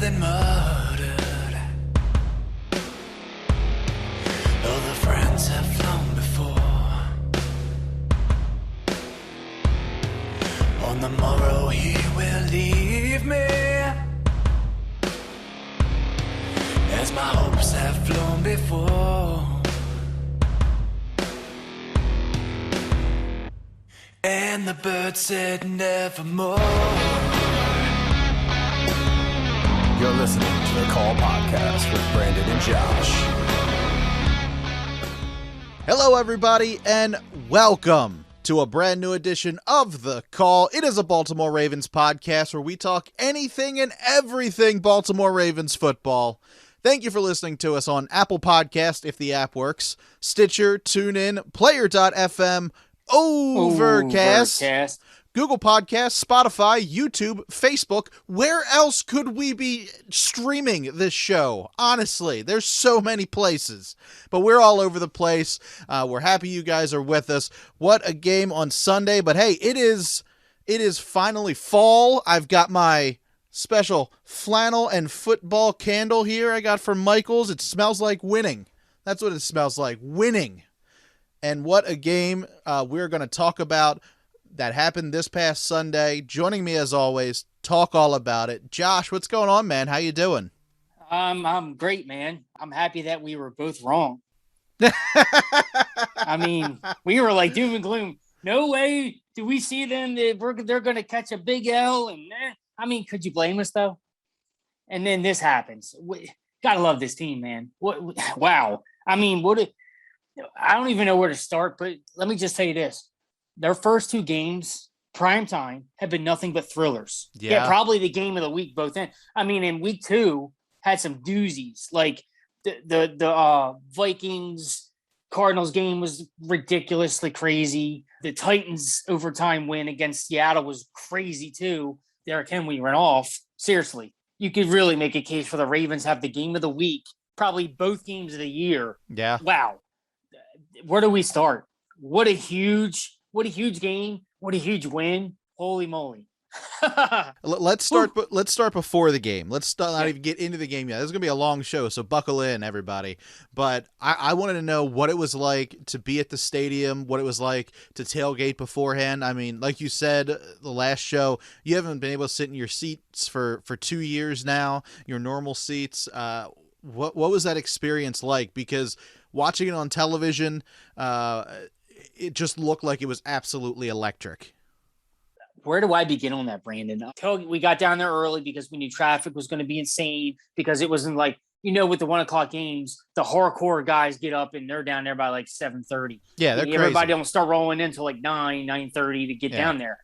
been murdered. All the friends have flown before. On the morrow he will leave me, as my hopes have flown before. And the bird said nevermore. You're listening to the Call Podcast with Brandon and Josh. Hello, everybody, and welcome to a brand new edition of The Call. It is a Baltimore Ravens podcast where we talk anything and everything Baltimore Ravens football. Thank you for listening to us on Apple Podcast, if the app works, Stitcher, TuneIn, Player.fm, Overcast, Google Podcasts, Spotify, YouTube, Facebook. Where else could we be streaming this show? Honestly, there's so many places, but we're all over the place. We're happy you guys are with us. What a game on Sunday, but hey, it is finally fall. I've got my special flannel and football candle here I got from Michael's. It smells like winning. That's what it smells like, winning. And what a game we're going to talk about that happened this past Sunday. Joining me as always, talk all about it. Josh, what's going on, man? How you doing? I'm great, man. I'm happy that we were both wrong. I mean, we were like doom and gloom. No way do we see them. They're going to catch a big L. And I mean, could you blame us, though? And then this happens. Gotta love this team, man. Wow. I mean, I don't even know where to start, but let me just tell you this. Their first two games, primetime, have been nothing but thrillers. Yeah, probably the game of the week, both ends. I mean, in week two, had some doozies. Like the Vikings-Cardinals game was ridiculously crazy. The Titans' overtime win against Seattle was crazy, too. Derrick Henry ran off. Seriously, you could really make a case for the Ravens have the game of the week, probably both games of the year. Yeah. Wow. Where do we start? What a huge game. What a huge win. Holy moly. Let's start before the game. Let's not even get into the game yet. This is going to be a long show, so buckle in, everybody. But I wanted to know what it was like to be at the stadium, what it was like to tailgate beforehand. I mean, like you said, the last show, you haven't been able to sit in your seats for 2 years now, your normal seats. What was that experience like? Because watching it on television, it just looked like it was absolutely electric. Where do I begin on that, Brandon? We got down there early because we knew traffic was going to be insane, because it wasn't like, with the 1 o'clock games, the hardcore guys get up and they're down there by like 7:30. Yeah, they're crazy. Everybody don't start rolling until like 9:30 to get down there.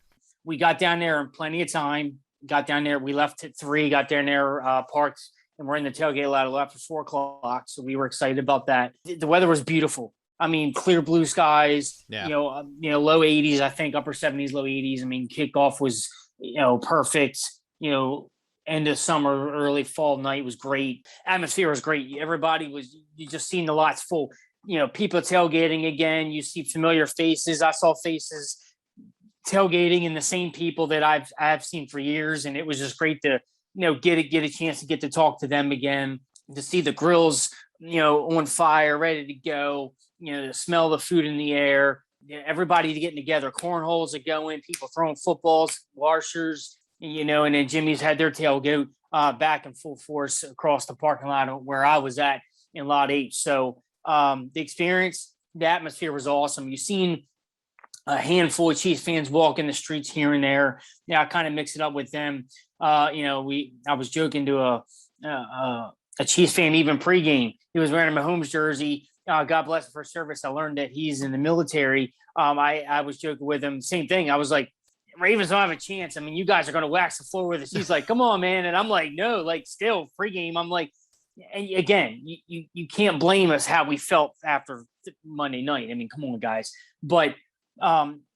We got down there in plenty of time. Got down there. We left at 3, got down there, parked, and we're in the tailgate lot after 4 o'clock. So we were excited about that. The weather was beautiful. I mean, clear blue skies, low 80s, I think upper 70s, low 80s. I mean, kickoff was, perfect, end of summer, early fall night was great. Atmosphere was great. You just seen the lots full, people tailgating again. You see familiar faces. I saw faces tailgating and the same people that I've seen for years. And it was just great to, get a chance to get to talk to them again, to see the grills, on fire, ready to go, to smell the food in the air, everybody getting together, cornholes are going, people throwing footballs, washers, and then Jimmy's had their tailgate back in full force across the parking lot where I was at in lot 8. So the experience, the atmosphere was awesome. You've seen a handful of Chiefs fans walk in the streets here and there. Yeah, I kind of mix it up with them. I was joking to a Chiefs fan even pregame. He was wearing a Mahomes jersey. God bless him for service. I learned that he's in the military. I was joking with him. Same thing. I was like, Ravens don't have a chance. I mean, you guys are going to wax the floor with us. He's like, come on, man. And I'm like, no, like still pregame. I'm like, and again, you can't blame us how we felt after Monday night. I mean, come on, guys. But,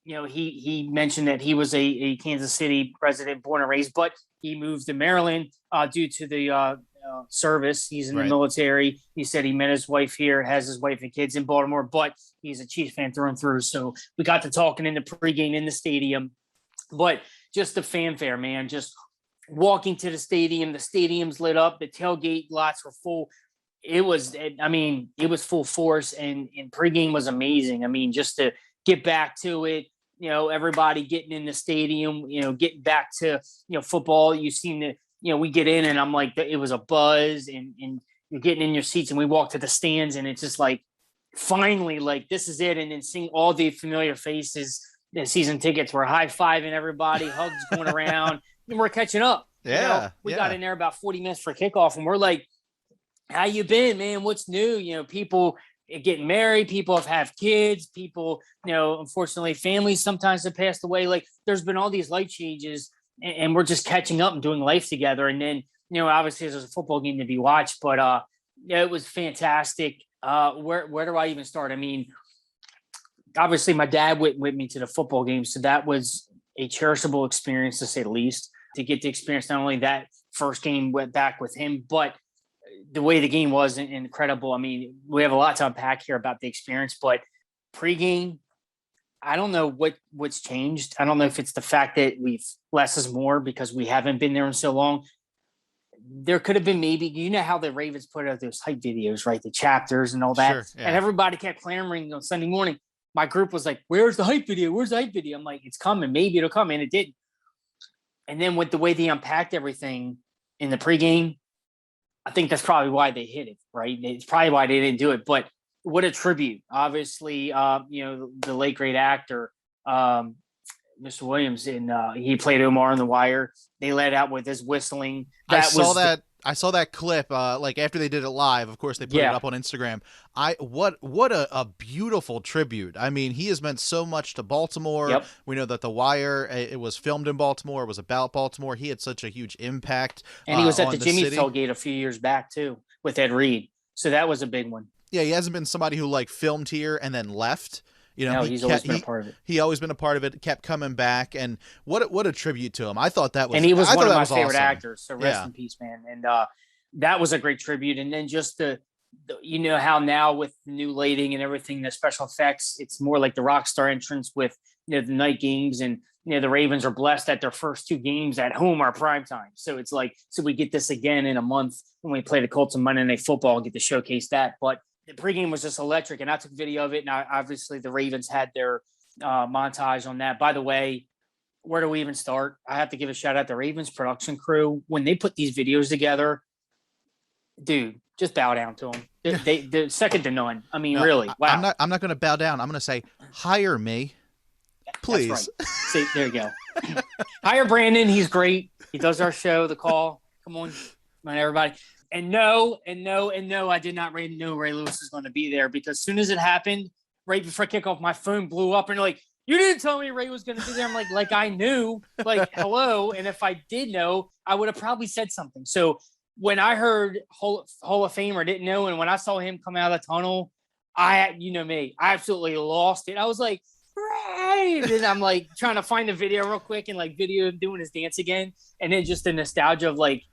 he mentioned that he was a Kansas City resident, born and raised, but he moved to Maryland due to the service. He's in the military. He said he met his wife here, has his wife and kids in Baltimore, but he's a Chiefs fan through and through. So we got to talking in the pregame in the stadium, but just the fanfare, man, just walking to the stadium's lit up, the tailgate lots were full. It was full force, and pregame was amazing. I mean, just to get back to it, everybody getting in the stadium, getting back to, football. You seem to, we get in and I'm like, it was a buzz, and you're getting in your seats, and we walk to the stands, and it's just like, finally, like, this is it. And then seeing all the familiar faces, the season tickets were high-fiving everybody, hugs going around, and we're catching up. Yeah. We got in there about 40 minutes for kickoff, and we're like, how you been, man? What's new? People getting married, people have kids, people, unfortunately, families sometimes have passed away. Like, there's been all these life changes, and we're just catching up and doing life together. And then, obviously there's a football game to be watched, but it was fantastic. Where do I even start? I mean, obviously my dad went with me to the football game, so that was a cherishable experience, to say the least, to get to experience not only that first game went back with him, but the way the game was incredible. I mean, we have a lot to unpack here about the experience, but pregame, I don't know what's changed. I don't know if it's the fact that less is more because we haven't been there in so long. There could have been maybe, how the Ravens put out those hype videos, right? The chapters and all that. Sure, yeah. And everybody kept clamoring on Sunday morning. My group was like, where's the hype video? Where's the hype video? I'm like, it's coming. Maybe it'll come. And it didn't. And then with the way they unpacked everything in the pregame, I think that's probably why they hit it, right? It's probably why they didn't do it. But what a tribute. Obviously, the late great actor, Mr. Williams, and he played Omar on The Wire. They let out with his whistling. I saw that clip. Like after they did it live, of course they put it up on Instagram. What a beautiful tribute. I mean, he has meant so much to Baltimore. Yep. We know that The Wire, it was filmed in Baltimore. It was about Baltimore. He had such a huge impact. And he was at on the Jimmy city. tailgate a few years back too with Ed Reed. So that was a big one. Yeah, he hasn't been somebody who like filmed here and then left. No, he's always been a part of it. He always been a part of it, kept coming back, and what a tribute to him. I thought that was, and he was one of my favorite awesome. actors. So rest in peace, man. And that was a great tribute. And then just the how now with the new lighting and everything, the special effects, it's more like the rock star entrance with the night games, and the Ravens are blessed that their first two games at home are primetime. So it's like, so we get this again in a month when we play the Colts on Monday Night Football and get to showcase that. But the pregame was just electric, and I took video of it. And obviously the Ravens had their montage on that. By the way, where do we even start? I have to give a shout out to the Ravens production crew. When they put these videos together, dude, just bow down to them. They're second to none. I mean, really. Wow. I'm not going to bow down. I'm going to say, hire me, please. That's right. See, there you go. Hire Brandon. He's great. He does our show, The Call. Come on, everybody. And no, I did not know Ray Lewis was going to be there, because as soon as it happened, right before kickoff, my phone blew up and they're like, you didn't tell me Ray was going to be there. I'm like I knew, like, hello. And if I did know, I would have probably said something. So when I heard Hall of Famer, didn't know. And when I saw him come out of the tunnel, I absolutely lost it. I was like, Ray. And I'm like trying to find the video real quick and like video him doing his dance again. And then just the nostalgia of like,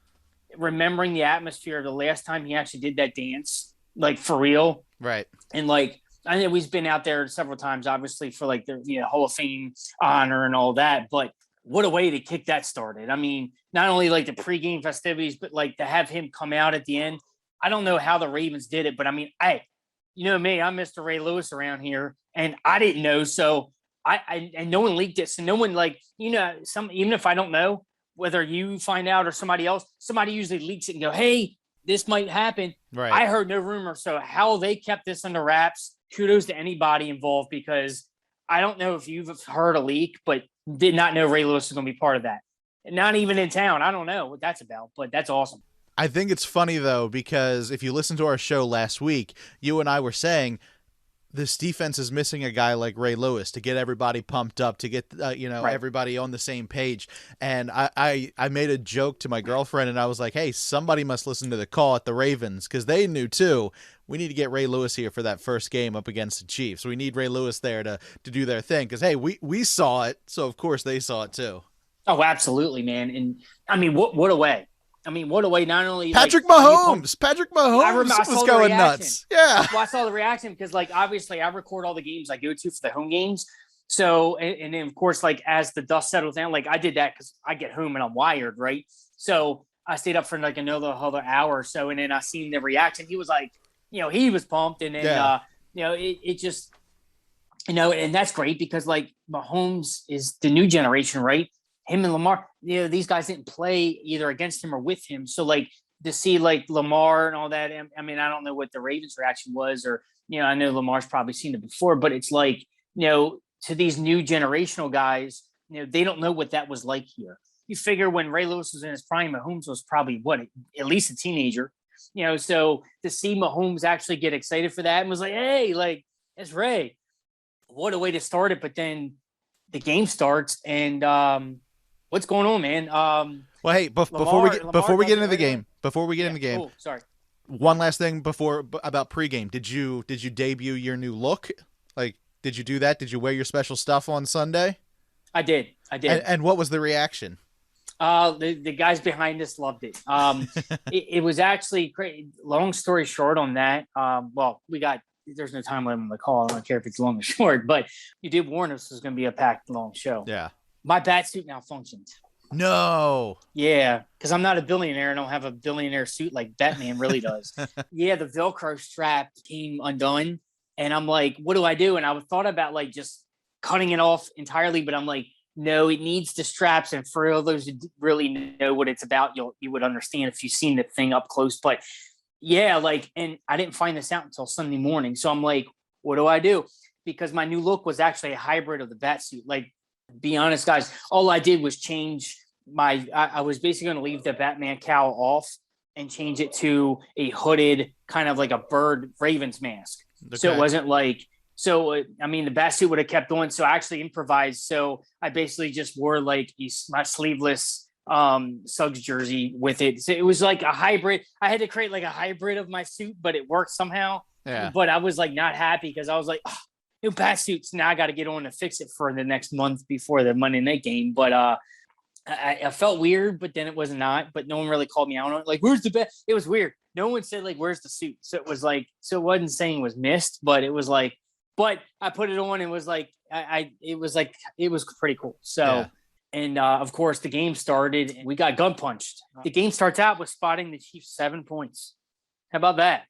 remembering the atmosphere of the last time he actually did that dance, like for real. Right. And like, I know he's been out there several times, obviously for like the Hall of Fame honor and all that, but what a way to kick that started. I mean, not only like the pregame festivities, but like to have him come out at the end. I don't know how the Ravens did it, but I mean, me, I'm Mr. Ray Lewis around here, and I didn't know. So and no one leaked it. So no one even if I don't know, whether you find out or somebody else, somebody usually leaks it and go, hey, this might happen. Right. I heard no rumor. So how they kept this under wraps, kudos to anybody involved, because I don't know if you've heard a leak, but did not know Ray Lewis was going to be part of that. Not even in town. I don't know what that's about, but that's awesome. I think it's funny, though, because if you listen to our show last week, you and I were saying, this defense is missing a guy like Ray Lewis to get everybody pumped up, to get right. Everybody on the same page. And I made a joke to my girlfriend, and I was like, hey, somebody must listen to the call at the Ravens, because they knew too. We need to get Ray Lewis here for that first game up against the Chiefs. We need Ray Lewis there to do their thing, because hey, we saw it, so of course they saw it too. Oh, absolutely, man. And I mean, what a way. I mean, what a way, not only Patrick Mahomes. Patrick Mahomes was going nuts. Yeah. Well, I saw the reaction because, like, obviously I record all the games I go to for the home games. So, and then, of course, like, as the dust settles down, like, I did that because I get home and I'm wired, right? So I stayed up for like another hour or so, and then I seen the reaction. He was like, he was pumped, and then it just, and that's great because like Mahomes is the new generation, right? Him and Lamar, these guys didn't play either against him or with him. So like to see like Lamar and all that, I mean, I don't know what the Ravens reaction was, or, I know Lamar's probably seen it before, but it's like, to these new generational guys, they don't know what that was like here. You figure when Ray Lewis was in his prime, Mahomes was probably at least a teenager, so to see Mahomes actually get excited for that and was like, hey, like, it's Ray. What a way to start it. But then the game starts and what's going on, man? Well, hey, before we get into the game, Oh, sorry. One last thing about pregame. Did you debut your new look? Like, did you do that? Did you wear your special stuff on Sunday? I did. And what was the reaction? The guys behind us loved it. It was actually great. Long story short on that. There's no time limit on the call. I don't care if it's long or short, but you did warn us it was going to be a packed, long show. Yeah. My bat suit malfunctioned. No. Yeah, because I'm not a billionaire. I don't have a billionaire suit like Batman really does. Yeah, the Velcro strap came undone, and I'm like, what do I do? And I thought about like just cutting it off entirely, but I'm like, no, it needs the straps. And for all those who really know what it's about, you would understand if you've seen the thing up close. But yeah, like, and I didn't find this out until Sunday morning. So I'm like, what do I do? Because my new look was actually a hybrid of the bat suit. Like, be honest, guys, all I did was change I was basically going to leave the Batman cowl off and change it to a hooded kind of like a bird Ravens mask. Okay. So it wasn't like, the bat suit would have kept on. So I actually improvised. So I basically just wore like my sleeveless Suggs jersey with it. So it was like a hybrid. I had to create like a hybrid of my suit, but it worked somehow. Yeah. But I was like not happy because I was like, new bat suits. Now I got to get on and fix it for the next month before the Monday night game. But I felt weird, but then it was not. But no one really called me out on it. Like, where's the bat? It was weird. No one said like, where's the suit? So it was like, so it wasn't saying it was missed, but it was like, but I put it on and was like, it was pretty cool. So. Yeah. And, of course, the game started and we got gun punched. The game starts out with spotting the Chiefs 7 points. How about that?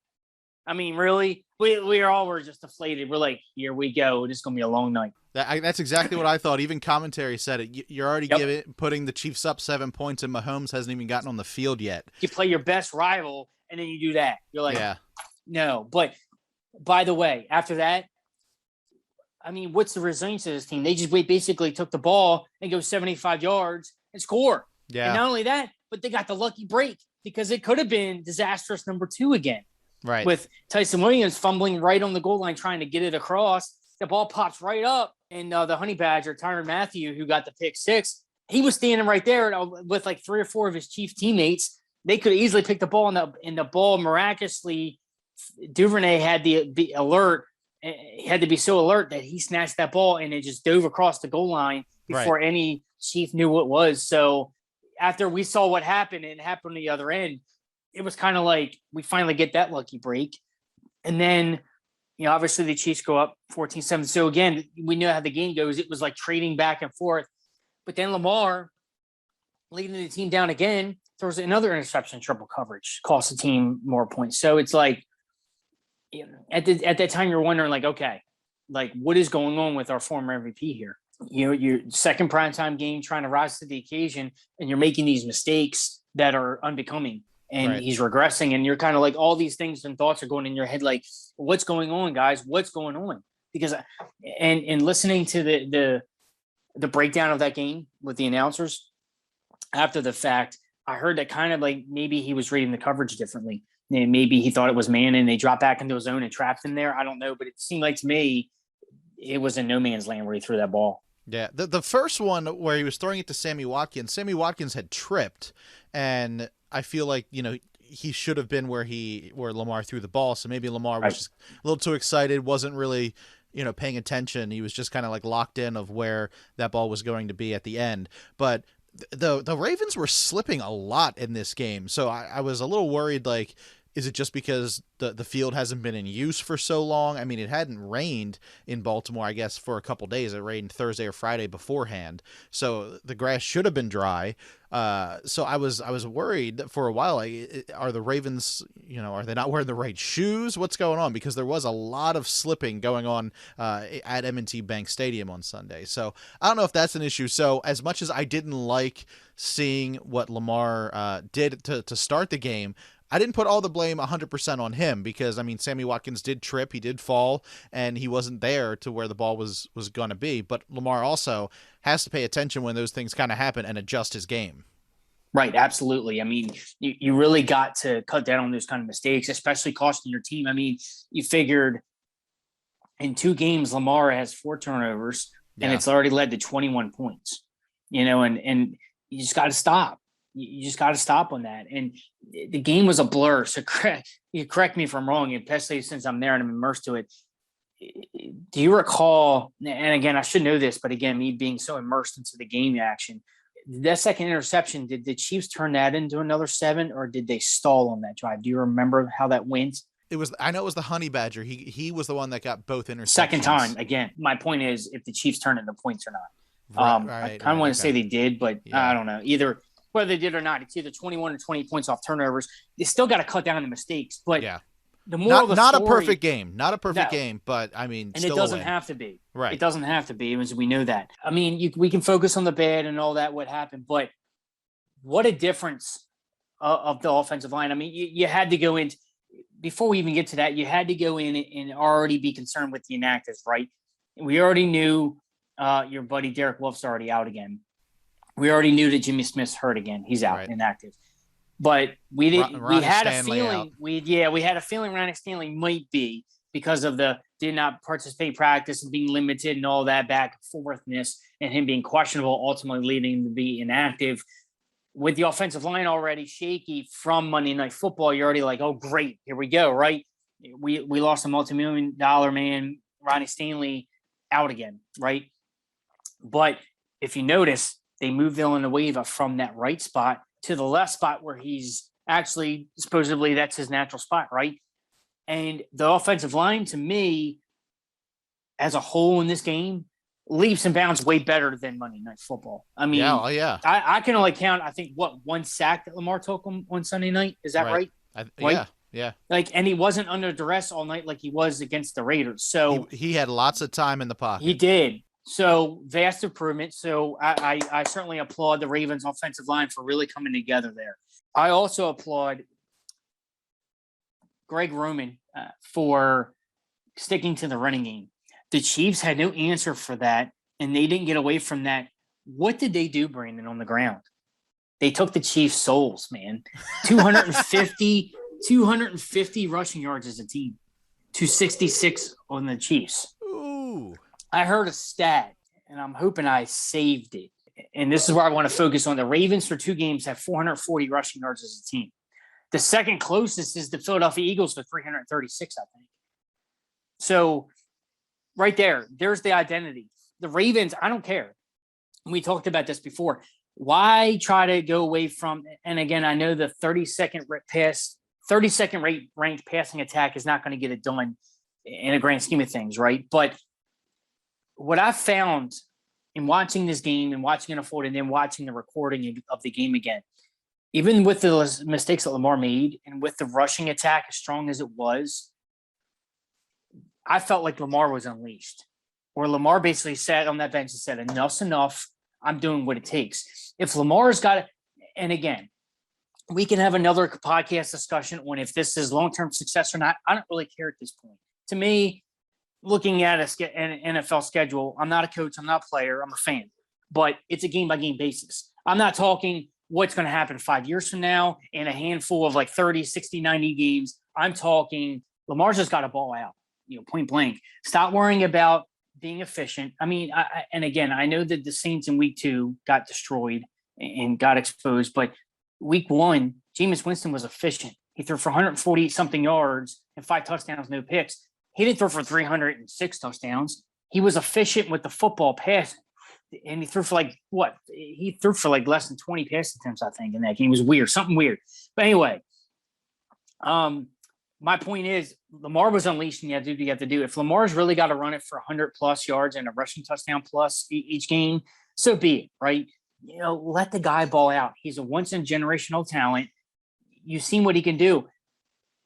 I mean, really, we were just deflated. We're like, here we go. This is going to be a long night. That's exactly what I thought. Even commentary said it. You're already putting the Chiefs up 7 points and Mahomes hasn't even gotten on the field yet. You play your best rival and then you do that. You're like, no. But by the way, after that, I mean, what's the resilience of this team? They just basically took the ball and go 75 yards and score. Yeah. And not only that, but they got the lucky break because it could have been disastrous number 2 again. Right. With Tyson Williams fumbling right on the goal line trying to get it across. The ball pops right up. And the Honey Badger, Tyrann Mathieu, who got the pick 6, he was standing right there with like 3 or 4 of his Chief teammates. They could have easily picked the ball, and the ball miraculously, Duvernay had the alert. He had to be so alert that he snatched that ball and it just dove across the goal line before any Chief knew what it was. So after we saw what happened and it happened on the other end, it was kind of like we finally get that lucky break. And then, obviously the Chiefs go up 14-7. So again, we know how the game goes. It was like trading back and forth. But then Lamar, leading the team down again, throws another interception, triple coverage, costs the team more points. So it's like, at that time you're wondering like, okay, like what is going on with our former MVP here? Your second primetime game, trying to rise to the occasion, and you're making these mistakes that are unbecoming, and he's regressing, and you're kind of like all these things and thoughts are going in your head, like what's going on, guys? What's going on? Because and listening to the breakdown of that game with the announcers after the fact, I heard that kind of like maybe he was reading the coverage differently. And maybe he thought it was man and they dropped back into his zone and trapped him there. I don't know, but it seemed like to me it was in no man's land where he threw that ball. Yeah, the first one where he was throwing it to Sammy Watkins had tripped, and I feel like he should have been where Lamar threw the ball. So maybe Lamar was just a little too excited, wasn't really paying attention. He was just kind of like locked in of where that ball was going to be at the end. But the Ravens were slipping a lot in this game, so I was a little worried like, Is it just because the field hasn't been in use for so long? I mean, it hadn't rained in Baltimore, I guess, for a couple days. It rained Thursday or Friday beforehand, so the grass should have been dry. So I was worried for a while. Like, are the Ravens, are they not wearing the right shoes? What's going on? Because there was a lot of slipping going on at M&T Bank Stadium on Sunday. So I don't know if that's an issue. So as much as I didn't like seeing what Lamar did to start the game, I didn't put all the blame 100% on him because, I mean, Sammy Watkins did trip, he did fall, and he wasn't there to where the ball was going to be. But Lamar also has to pay attention when those things kind of happen and adjust his game. Right, absolutely. I mean, you really got to cut down on those kind of mistakes, especially costing your team. I mean, you figured in 2 games, Lamar has 4 turnovers, and it's already led to 21 points, and you just got to stop. You just got to stop on that. And the game was a blur. So you correct me if I'm wrong, especially since I'm there and I'm immersed to it. Do you recall, and again, I should know this, but again, me being so immersed into the game action, that second interception, did the Chiefs turn that into another 7 or did they stall on that drive? Do you remember how that went? I know it was the Honey Badger. He was the one that got both interceptions. Second time. Again, my point is if the Chiefs turn into points or not. I kind of want to say they did, but I don't know. Either whether they did or not, it's either 21 or 20 points off turnovers. They still got to cut down on the mistakes. But the moral of the not story, a perfect game. Not a perfect game, but I mean, and still it doesn't have to be. Right. It doesn't have to be, as we know that. I mean, we can focus on the bad and all that, what happened, but what a difference of the offensive line. I mean, you had to go in, before we even get to that, you had to go in and already be concerned with the inactives, right? We already knew your buddy Derek Wolf's already out again. We already knew that Jimmy Smith's hurt again. He's out, inactive. But we didn't. We had a feeling. We had a feeling Ronnie Stanley might be because of the did not participate in practice and being limited and all that back and forthness and him being questionable, ultimately leading him to be inactive. With the offensive line already shaky from Monday Night Football, you're already like, oh great, here we go, right? We lost a multi-million-dollar man, Ronnie Stanley, out again, right? But if you notice, they moved Villanueva from that right spot to the left spot where he's actually supposedly that's his natural spot, right? And the offensive line, to me, as a whole in this game, leaps and bounds way better than Monday Night Football. I mean, I can only count, I think, one sack that Lamar took on Sunday night. Is that right? Yeah. Like, and he wasn't under duress all night like he was against the Raiders. So he had lots of time in the pocket. He did. So vast improvement. So I certainly applaud the Ravens offensive line for really coming together there. I also applaud Greg Roman for sticking to the running game. The Chiefs had no answer for that, and they didn't get away from that. What did they do, Brandon, on the ground? They took the Chiefs' souls, man. 250 rushing yards as a team, 266 on the Chiefs. Ooh. I heard a stat, and I'm hoping I saved it. And this is where I want to focus on. The Ravens for 2 games have 440 rushing yards as a team. The second closest is the Philadelphia Eagles with 336, I think. So right there's the identity. The Ravens, I don't care. We talked about this before. Why try to go away from, and again, I know the 32nd ranked passing attack is not going to get it done in a grand scheme of things, right? But what I found in watching this game and watching it unfold and then watching the recording of the game again, even with the mistakes that Lamar made and with the rushing attack as strong as it was, I felt like Lamar was unleashed. Where Lamar basically sat on that bench and said, enough's enough. I'm doing what it takes. If Lamar's got it, and again, we can have another podcast discussion on if this is long-term success or not. I don't really care at this point. To me, looking at an NFL schedule, I'm not a coach, I'm not a player, I'm a fan. But it's a game-by-game basis. I'm not talking what's going to happen 5 years from now in a handful of like 30, 60, 90 games. I'm talking Lamar's just got to ball out, point blank. Stop worrying about being efficient. I mean, and again, I know that the Saints in week 2 got destroyed and got exposed, but week 1, Jameis Winston was efficient. He threw for 140-something yards and 5 touchdowns, no picks. He didn't throw for 306 touchdowns. He was efficient with the football pass. And he threw for He threw for less than 20 pass attempts, I think, in that game. It was weird, something weird. But anyway, My point is Lamar was unleashed and you have to do what you have to do. If Lamar's really got to run it for 100 plus yards and a rushing touchdown plus each game, so be it, right? Let the guy ball out. He's a once in generational talent. You've seen what he can do.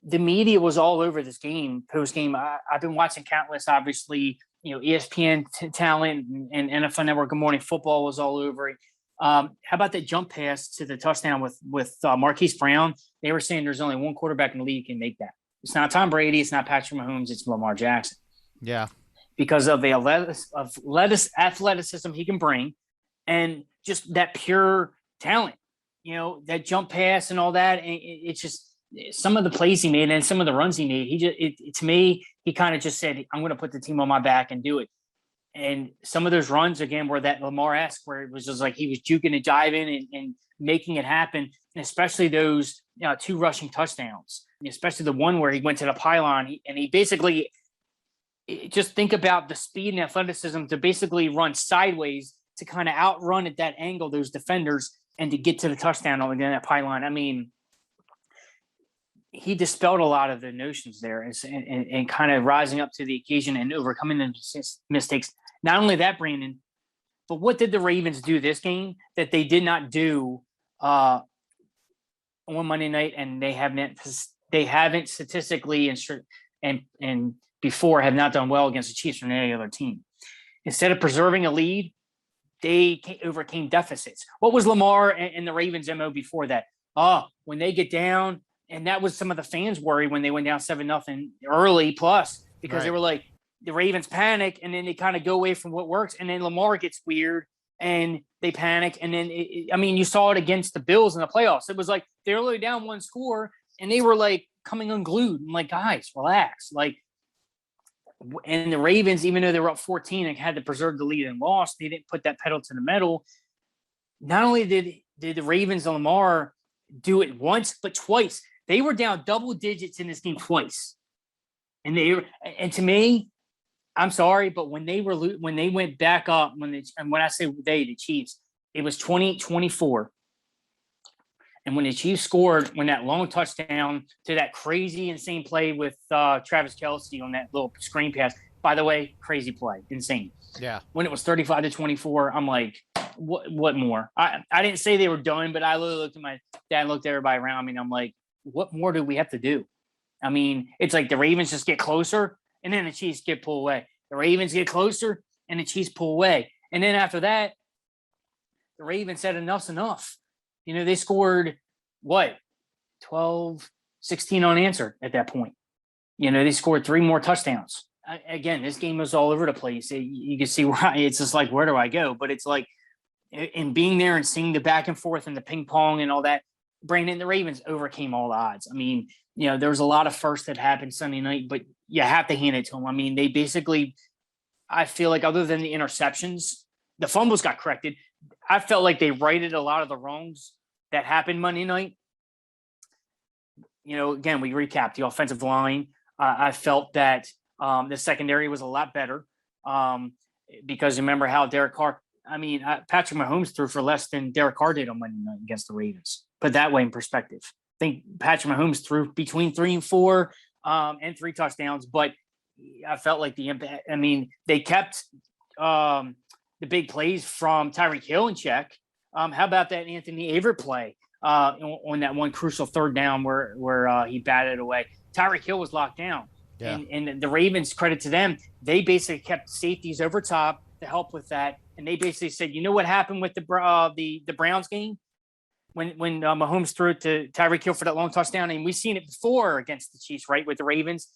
The media was all over this game post game. I've been watching countless, obviously, ESPN talent and NFL Network. Good Morning Football was all over it. How about that jump pass to the touchdown with Marquise Brown? They were saying there's only one quarterback in the league who can make that. It's not Tom Brady. It's not Patrick Mahomes. It's Lamar Jackson. Yeah. Because of the athleticism he can bring and just that pure talent, that jump pass and all that. And it's just some of the plays he made and some of the runs he made. To me, he kind of just said, I'm going to put the team on my back and do it. And some of those runs, again, were that Lamar-esque, where it was just like he was juking and jiving and making it happen, and especially those 2 rushing touchdowns, especially the one where he went to the pylon and he basically just think about the speed and athleticism to basically run sideways to kind of outrun at that angle those defenders and to get to the touchdown on that pylon. I mean, he dispelled a lot of the notions there and kind of rising up to the occasion and overcoming the mistakes. Not only that, Brandon, but what did the Ravens do this game that they did not do on Monday night, and they haven't statistically and before have not done well against the Chiefs or any other team. Instead of preserving a lead, they overcame deficits. What was Lamar and the Ravens' MO before that? When they get down, and that was some of the fans' worry when they went down 7-0 early plus, because Right. They were like, the Ravens panic, and then they kind of go away from what works, and then Lamar gets weird, and they panic, and then you saw it against the Bills in the playoffs. It was like they were only down 1 score, and they were like coming unglued. I'm like, guys, relax. And the Ravens, even though they were up 14 and had to preserve the lead and lost, they didn't put that pedal to the metal. Not only did the Ravens and Lamar do it once, but twice. They were down double digits in this game twice, and to me, I'm sorry, but when they went back up, when I say the Chiefs, it was 20-24. And when the Chiefs scored, when that long touchdown to that crazy, insane play with Travis Kelce on that little screen pass, by the way, crazy play, insane. Yeah. When it was 35-24, I'm like, what more? I didn't say they were done, but I literally looked at my dad, looked at everybody around me, and I'm like, what more do we have to do? I mean, it's like the Ravens just get closer, and then the Chiefs get pulled away. The Ravens get closer, and the Chiefs pull away. And then after that, the Ravens said enough's enough. They scored, 12, 16 unanswered at that point. They scored 3 more touchdowns. Again, this game was all over the place. You can see why it's just like, where do I go? But it's like, in being there and seeing the back and forth and the ping pong and all that, Brandon, the Ravens overcame all the odds. I mean, there was a lot of firsts that happened Sunday night, but you have to hand it to them. I mean, they basically, I feel like other than the interceptions, the fumbles got corrected. I felt like they righted a lot of the wrongs that happened Monday night. Again, we recapped the offensive line. I felt that the secondary was a lot better because remember how Derek Carr, Patrick Mahomes threw for less than Derek Carr did on Monday night against the Ravens. Put that way in perspective. I think Patrick Mahomes threw between 3 and 4 and 3 touchdowns, but I felt like the impact. They kept the big plays from Tyreek Hill in check. How about that Anthony Averett play on that one crucial 3rd down where he batted away? Tyreek Hill was locked down. Yeah. And the Ravens, credit to them, they basically kept safeties over top to help with that. And they basically said, you know what happened with the Browns game? When Mahomes threw it to Tyreek Hill for that long touchdown, and we've seen it before against the Chiefs, right, with the Ravens.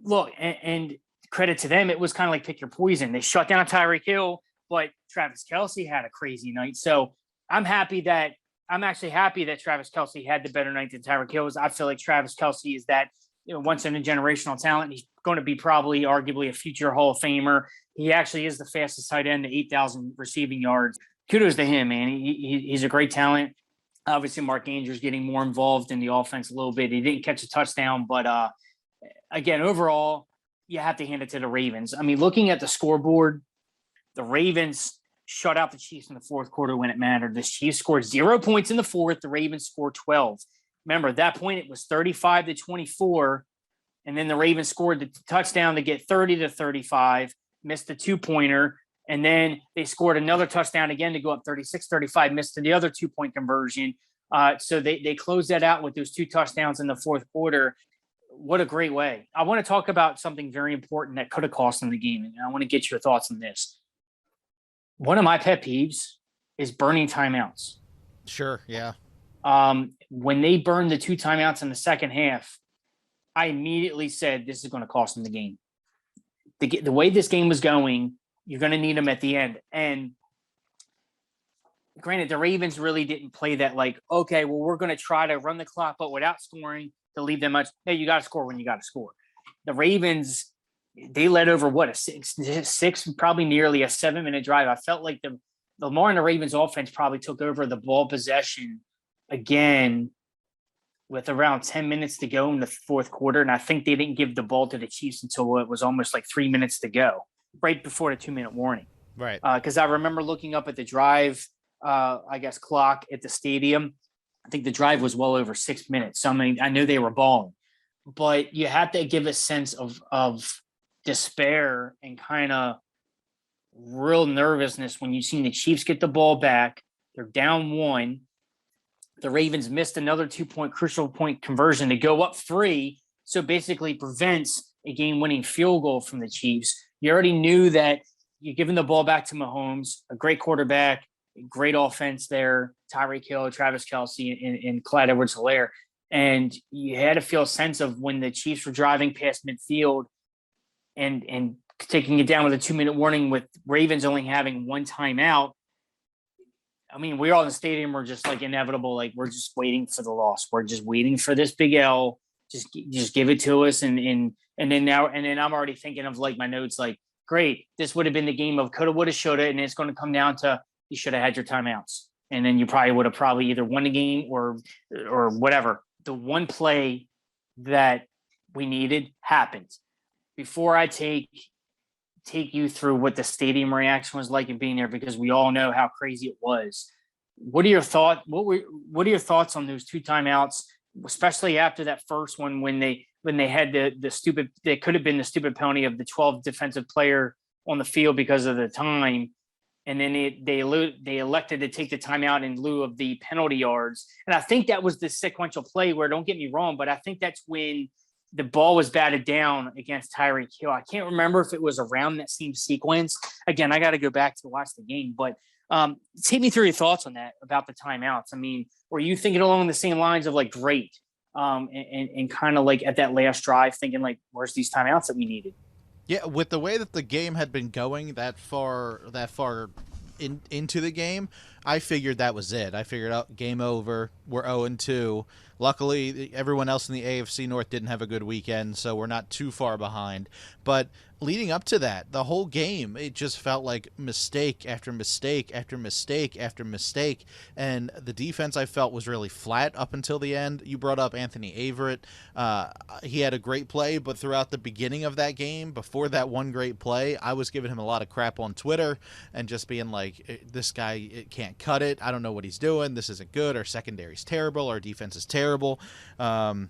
Look, and credit to them, it was kind of like pick your poison. They shut down Tyreek Hill, but Travis Kelce had a crazy night. So I'm actually happy that Travis Kelce had the better night than Tyreek Hill. I feel like Travis Kelce is that once in a generational talent. He's going to be probably arguably a future Hall of Famer. He actually is the fastest tight end to 8,000 receiving yards. Kudos to him, man. He's a great talent. Obviously, Mark Andrews getting more involved in the offense a little bit. He didn't catch a touchdown, but again, overall, you have to hand it to the Ravens. Looking at the scoreboard, the Ravens shut out the Chiefs in the 4th quarter when it mattered. The Chiefs scored 0 points in the 4th. The Ravens scored 12. Remember, at that point, it was 35-24. And then the Ravens scored the touchdown to get 30-35, missed the 2-pointer. And then they scored another touchdown again to go up 36-35, missed the other 2-point conversion. So they closed that out with those 2 touchdowns in the fourth quarter. What a great way. I want to talk about something very important that could have cost them the game. And I want to get your thoughts on this. One of my pet peeves is burning timeouts. Sure, yeah. When they burned the 2 timeouts in the second half, I immediately said, this is going to cost them the game. The way this game was going, you're going to need them at the end. And granted, the Ravens really didn't play that like, okay, well, we're going to try to run the clock, but without scoring to leave them much. Hey, you got to score when you got to score. The Ravens, they led over a six, probably nearly a 7-minute drive. I felt like the Lamar and the Ravens offense probably took over the ball possession again with around 10 minutes to go in the fourth quarter. And I think they didn't give the ball to the Chiefs until it was almost like 3 minutes to go, right before the 2-minute warning. Right. Because I remember looking up at the drive, clock at the stadium. I think the drive was well over 6 minutes. So, I mean, I knew they were balling. But you have to give a sense of despair and kind of real nervousness when you've seen the Chiefs get the ball back. They're down 1. The Ravens missed another 2-point crucial point conversion to go up 3. So basically prevents a game-winning field goal from the Chiefs. You already knew that you're giving the ball back to Mahomes, a great quarterback, great offense there, Tyreek Hill, Travis Kelce, and Clyde Edwards-Helaire. And you had to feel a sense of when the Chiefs were driving past midfield and taking it down with a 2-minute warning with Ravens only having 1 timeout. I mean, we're all in the stadium. We're just like inevitable. Like we're just waiting for the loss. We're just waiting for this big L. Just give it to us. And then I'm already thinking of like my notes, like, great. This would have been the game of coulda, woulda, shoulda. And it's going to come down to, you should have had your timeouts. And then you would have either won the game or whatever. The one play that we needed happened. Before I take you through what the stadium reaction was like and being there, because we all know how crazy it was. What are your thoughts? What are your thoughts on those 2 timeouts, especially after that first one when they had the stupid, that could have been the stupid penalty of the 12th defensive player on the field because of the time. And then they elected to take the timeout in lieu of the penalty yards. And I think that was the sequential play where, don't get me wrong, but I think that's when the ball was batted down against Tyreek Hill. I can't remember if it was around that same sequence. Again, I got to go back to watch the game. But take me through your thoughts on that, about the timeouts. I mean, were you thinking along the same lines of like, great, and kind of like at that last drive thinking like, where's these timeouts that we needed? Yeah, with the way that the game had been going that far into the game, I figured that was it. I figured out game over. We're 0-2. Luckily, everyone else in the AFC North didn't have a good weekend, so we're not too far behind. But leading up to that, the whole game, it just felt like mistake after mistake after mistake after mistake. And the defense, I felt, was really flat up until the end. You brought up Anthony Averett. He had a great play, but throughout the beginning of that game, before that one great play, I was giving him a lot of crap on Twitter and just being like, this guy can't cut it. I don't know what he's doing. This isn't good. Our secondary's terrible. Our defense is terrible. I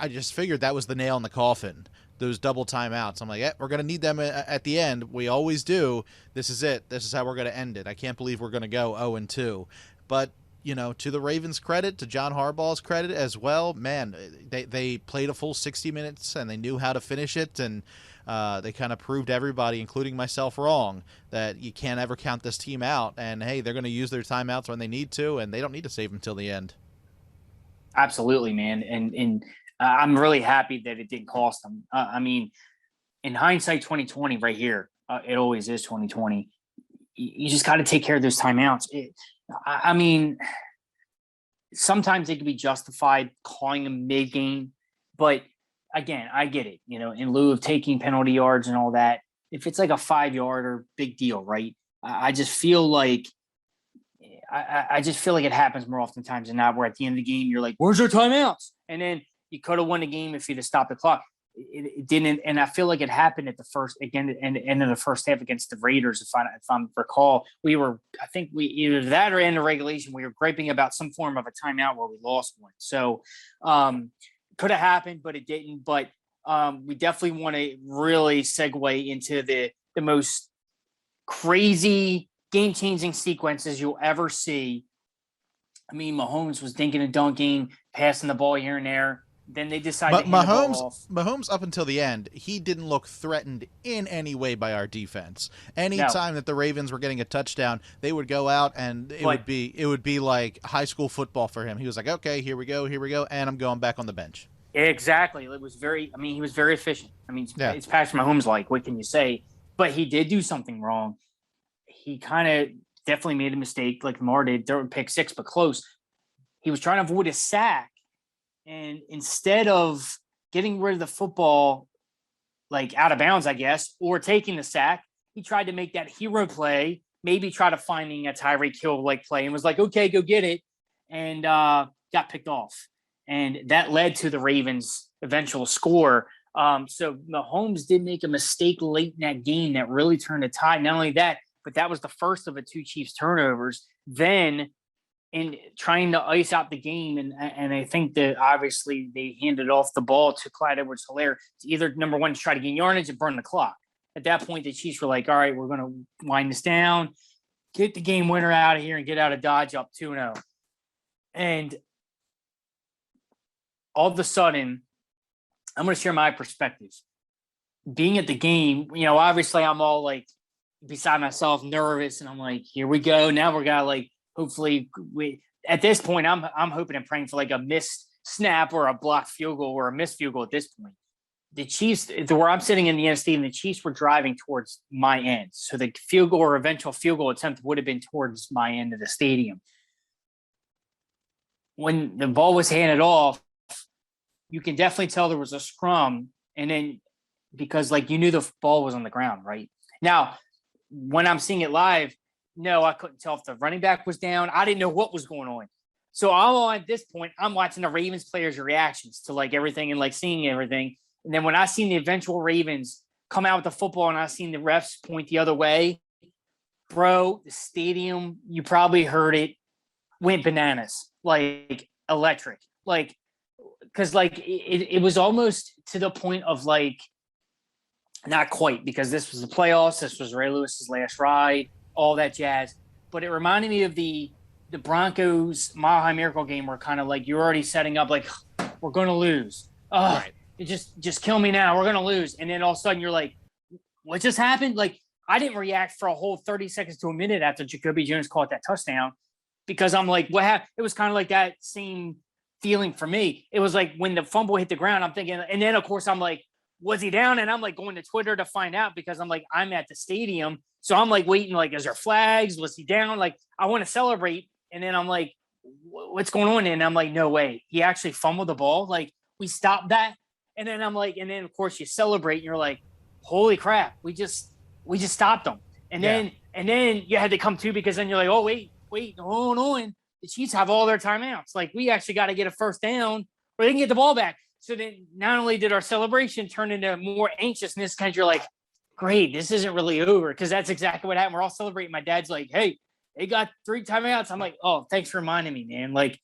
just figured that was the nail in the coffin. Those double timeouts. I'm like, we're going to need them at the end. We always do. This is it. This is how we're going to end it. I can't believe we're going to go 0-2. But, you know, to the Ravens' credit, to John Harbaugh's credit as well, man, they played a full 60 minutes and they knew how to finish it. And they kind of proved everybody, including myself, wrong, that you can't ever count this team out. And, hey, they're going to use their timeouts when they need to, and they don't need to save them till the end. Absolutely, man. And I'm really happy that it didn't cost them. I mean, in hindsight, 2020 right here, it always is 2020. You just got to take care of those timeouts. I mean, sometimes they can be justified calling them mid-game, but again, I get it, you know, in lieu of taking penalty yards and all that. If it's like a 5-yarder, big deal, right? I just feel like it happens more oftentimes than not, where at the end of the game, you're like, where's your timeouts? And then you could have won the game if you'd have stopped the clock. it didn't, and I feel like it happened at the first again and in the first half against the Raiders. If I recall, I think we either that or in the regulation we were griping about some form of a timeout where we lost one. So could have happened, but it didn't. But we definitely want to really segue into the most crazy game-changing sequences you'll ever see. I mean, Mahomes was dinking and dunking, passing the ball here and there. Then they decided to hand the ball off. Mahomes, up until the end, he didn't look threatened in any way by our defense. Anytime that the Ravens were getting a touchdown, they would go out and it would be like high school football for him. He was like, okay, here we go, and I'm going back on the bench. Exactly. It was he was very efficient. I mean, it's Patrick Mahomes like, what can you say? But he did do something wrong. He kind of definitely made a mistake like Lamar did. They were pick six, but close. He was trying to avoid a sack. And instead of getting rid of the football, like out of bounds, I guess, or taking the sack, he tried to make that hero play, maybe try to finding a Tyreek Hill like play and was like, okay, go get it. And got picked off. And that led to the Ravens' eventual score. So Mahomes did make a mistake late in that game that really turned the tide. Not only that, but that was the first of the two Chiefs turnovers. Then in trying to ice out the game, and I think that obviously they handed off the ball to Clyde Edwards-Helaire to either, number one, to try to gain yardage and burn the clock. At that point, the Chiefs were like, all right, we're going to wind this down, get the game winner out of here, and get out of Dodge up 2-0. And all of a sudden, I'm going to share my perspective. Being at the game, obviously I'm all like beside myself, nervous, and I'm like, here we go. Now we're gonna like, hopefully at this point, I'm hoping and praying for like a missed snap or a blocked field goal or a missed field goal at this point. The Chiefs, where I'm sitting in the end stadium, the Chiefs were driving towards my end. So the field goal or eventual field goal attempt would have been towards my end of the stadium. When the ball was handed off, you can definitely tell there was a scrum. And then because like you knew the ball was on the ground, right? Now, when I'm seeing it live, no, I couldn't tell if the running back was down. I didn't know what was going on. So at this point, I'm watching the Ravens players' reactions to like everything and like seeing everything. And then when I seen the eventual Ravens come out with the football and I seen the refs point the other way, bro, the stadium, you probably heard it, went bananas, like electric. Like, because like it was almost to the point of like, not quite, because this was the playoffs, this was Ray Lewis's last ride, all that jazz. But it reminded me of the Broncos Mile High Miracle game where kind of like you're already setting up like, we're going to lose. Right. Just kill me now. We're going to lose. And then all of a sudden you're like, what just happened? Like, I didn't react for a whole 30 seconds to a minute after Jacoby Jones caught that touchdown because I'm like, what happened? It was kind of like that same feeling for me. It was like when the fumble hit the ground, I'm thinking, and then of course I'm like, was he down? And I'm like going to Twitter to find out because I'm like, I'm at the stadium. So I'm like waiting, like, is there flags? Was he down? Like, I want to celebrate. And then I'm like, what's going on? And I'm like, no way. He actually fumbled the ball. Like, we stopped that. And then I'm like, and then of course you celebrate and you're like, holy crap, we just stopped them. And then you had to come to because then you're like, oh, wait, hold on. The Chiefs have all their timeouts. Like, we actually got to get a first down or they can get the ball back. So then not only did our celebration turn into more anxiousness, because you're like, great, this isn't really over. Because that's exactly what happened. We're all celebrating. My dad's like, hey, they got 3 timeouts. I'm like, oh, thanks for reminding me, man. Like,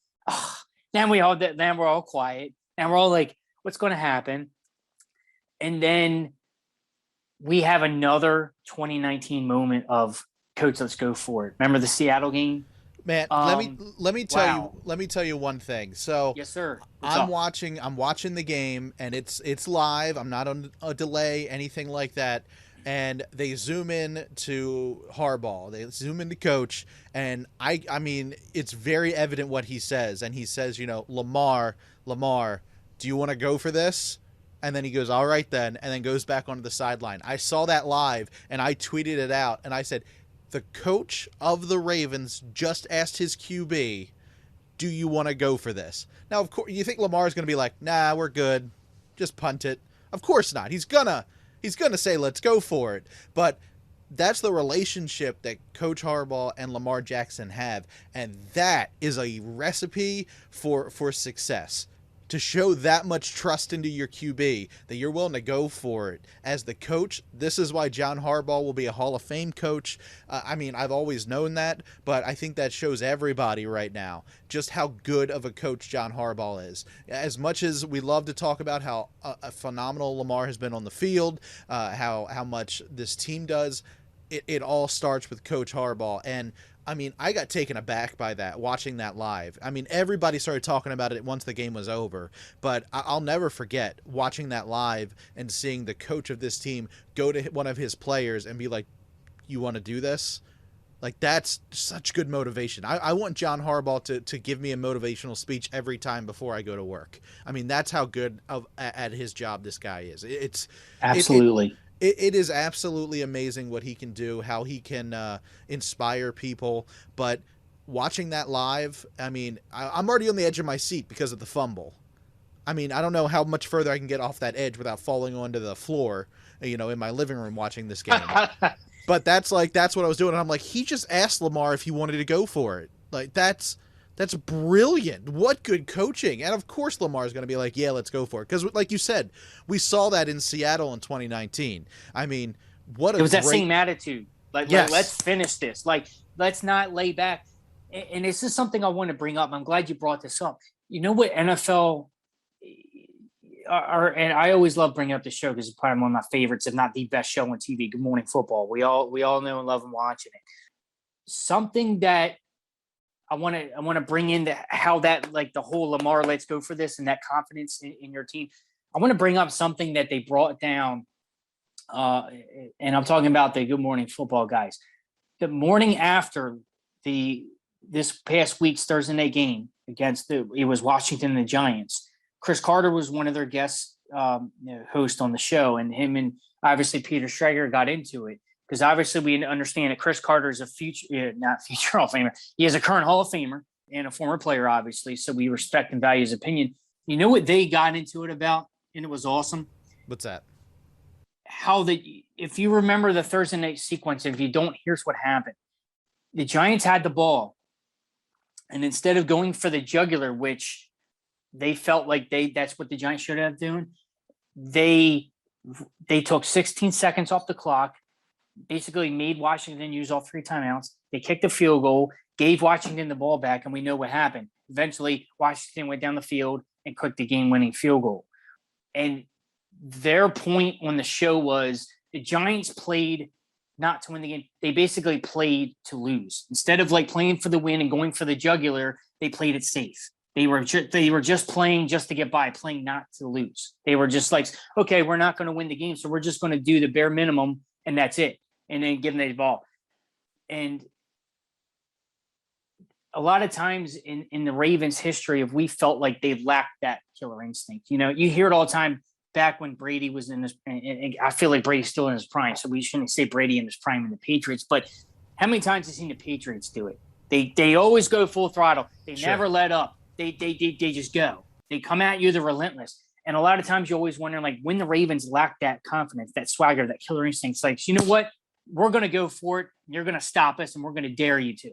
then we're all quiet. And we're all like, what's going to happen? And then we have another 2019 moment of, coach, let's go for it. Remember the Seattle game? Man, let me tell you one thing. So yes, sir. I'm watching the game and it's live. I'm not on a delay, anything like that. And they zoom in to Harbaugh. They zoom into coach, and I mean, it's very evident what he says. And he says, Lamar, do you want to go for this? And then he goes, all right then, and then goes back onto the sideline. I saw that live and I tweeted it out and I said, the coach of the Ravens just asked his QB, do you want to go for this? Now, of course, you think Lamar's going to be like, nah, we're good. Just punt it. Of course not. He's gonna say, let's go for it. But that's the relationship that Coach Harbaugh and Lamar Jackson have. And that is a recipe for success. to show that much trust into your QB that you're willing to go for it as the coach. This is why John Harbaugh will be a Hall of Fame coach. I mean, I've always known that, but I think that shows everybody right now just how good of a coach John Harbaugh is. As much as we love to talk about how phenomenal Lamar has been on the field, how much this team does, it all starts with Coach Harbaugh. And I mean, I got taken aback by that, watching that live. I mean, everybody started talking about it once the game was over, but I'll never forget watching that live and seeing the coach of this team go to one of his players and be like, you want to do this? Like, that's such good motivation. I want John Harbaugh to give me a motivational speech every time before I go to work. I mean, that's how good at his job this guy is. It's Absolutely. It is absolutely amazing what he can do, how he can inspire people. But watching that live, I mean, I'm already on the edge of my seat because of the fumble. I mean, I don't know how much further I can get off that edge without falling onto the floor, in my living room watching this game. But that's what I was doing. And I'm like, he just asked Lamar if he wanted to go for it. Like, that's brilliant. What good coaching. And of course Lamar's going to be like, yeah, let's go for it. Because like you said, we saw that in Seattle in 2019. I mean, it was that same attitude. Yes. Let's finish this. Like, let's not lay back. And this is something I want to bring up. I'm glad you brought this up. You know what NFL and I always love bringing up the show because it's probably one of my favorites, if not the best show on TV, Good Morning Football. We all know and love and watching it. Something that I want to bring into how that, like, the whole Lamar, let's go for this, and that confidence in your team. I want to bring up something that they brought down, and I'm talking about the Good Morning Football guys. The morning after this past week's Thursday night game against it was Washington and the Giants. Chris Carter was one of their guest hosts on the show, and him and obviously Peter Schrager got into it. Because obviously we understand that Chris Carter is not future Hall of Famer. He is a current Hall of Famer and a former player, obviously. So we respect and value his opinion. You know what they got into it about, and it was awesome? What's that? If you remember the Thursday night sequence, if you don't, here's what happened. The Giants had the ball, and instead of going for the jugular, which they felt like that's what the Giants should have done, they took 16 seconds off the clock, basically made Washington use all 3 timeouts. They kicked the field goal, gave Washington the ball back, and we know what happened. Eventually, Washington went down the field and cooked the game-winning field goal. And their point on the show was the Giants played not to win the game. They basically played to lose. Instead of like playing for the win and going for the jugular, they played it safe. They were just playing just to get by, playing not to lose. They were just like, okay, we're not going to win the game, so we're just going to do the bare minimum, and that's it. And then give them the ball. And a lot of times in the Ravens' history, if we felt like they lacked that killer instinct, you hear it all the time back when Brady was in his, and I feel like Brady's still in his prime, so we shouldn't say Brady in his prime in the Patriots, but how many times have you seen the Patriots do it? They always go full throttle. They never let up. They just go. They come at you, they're relentless. And a lot of times you're always wondering, like, when the Ravens lack that confidence, that swagger, that killer instinct, it's like, you know what? We're going to go for it. You're going to stop us, and we're going to dare you to.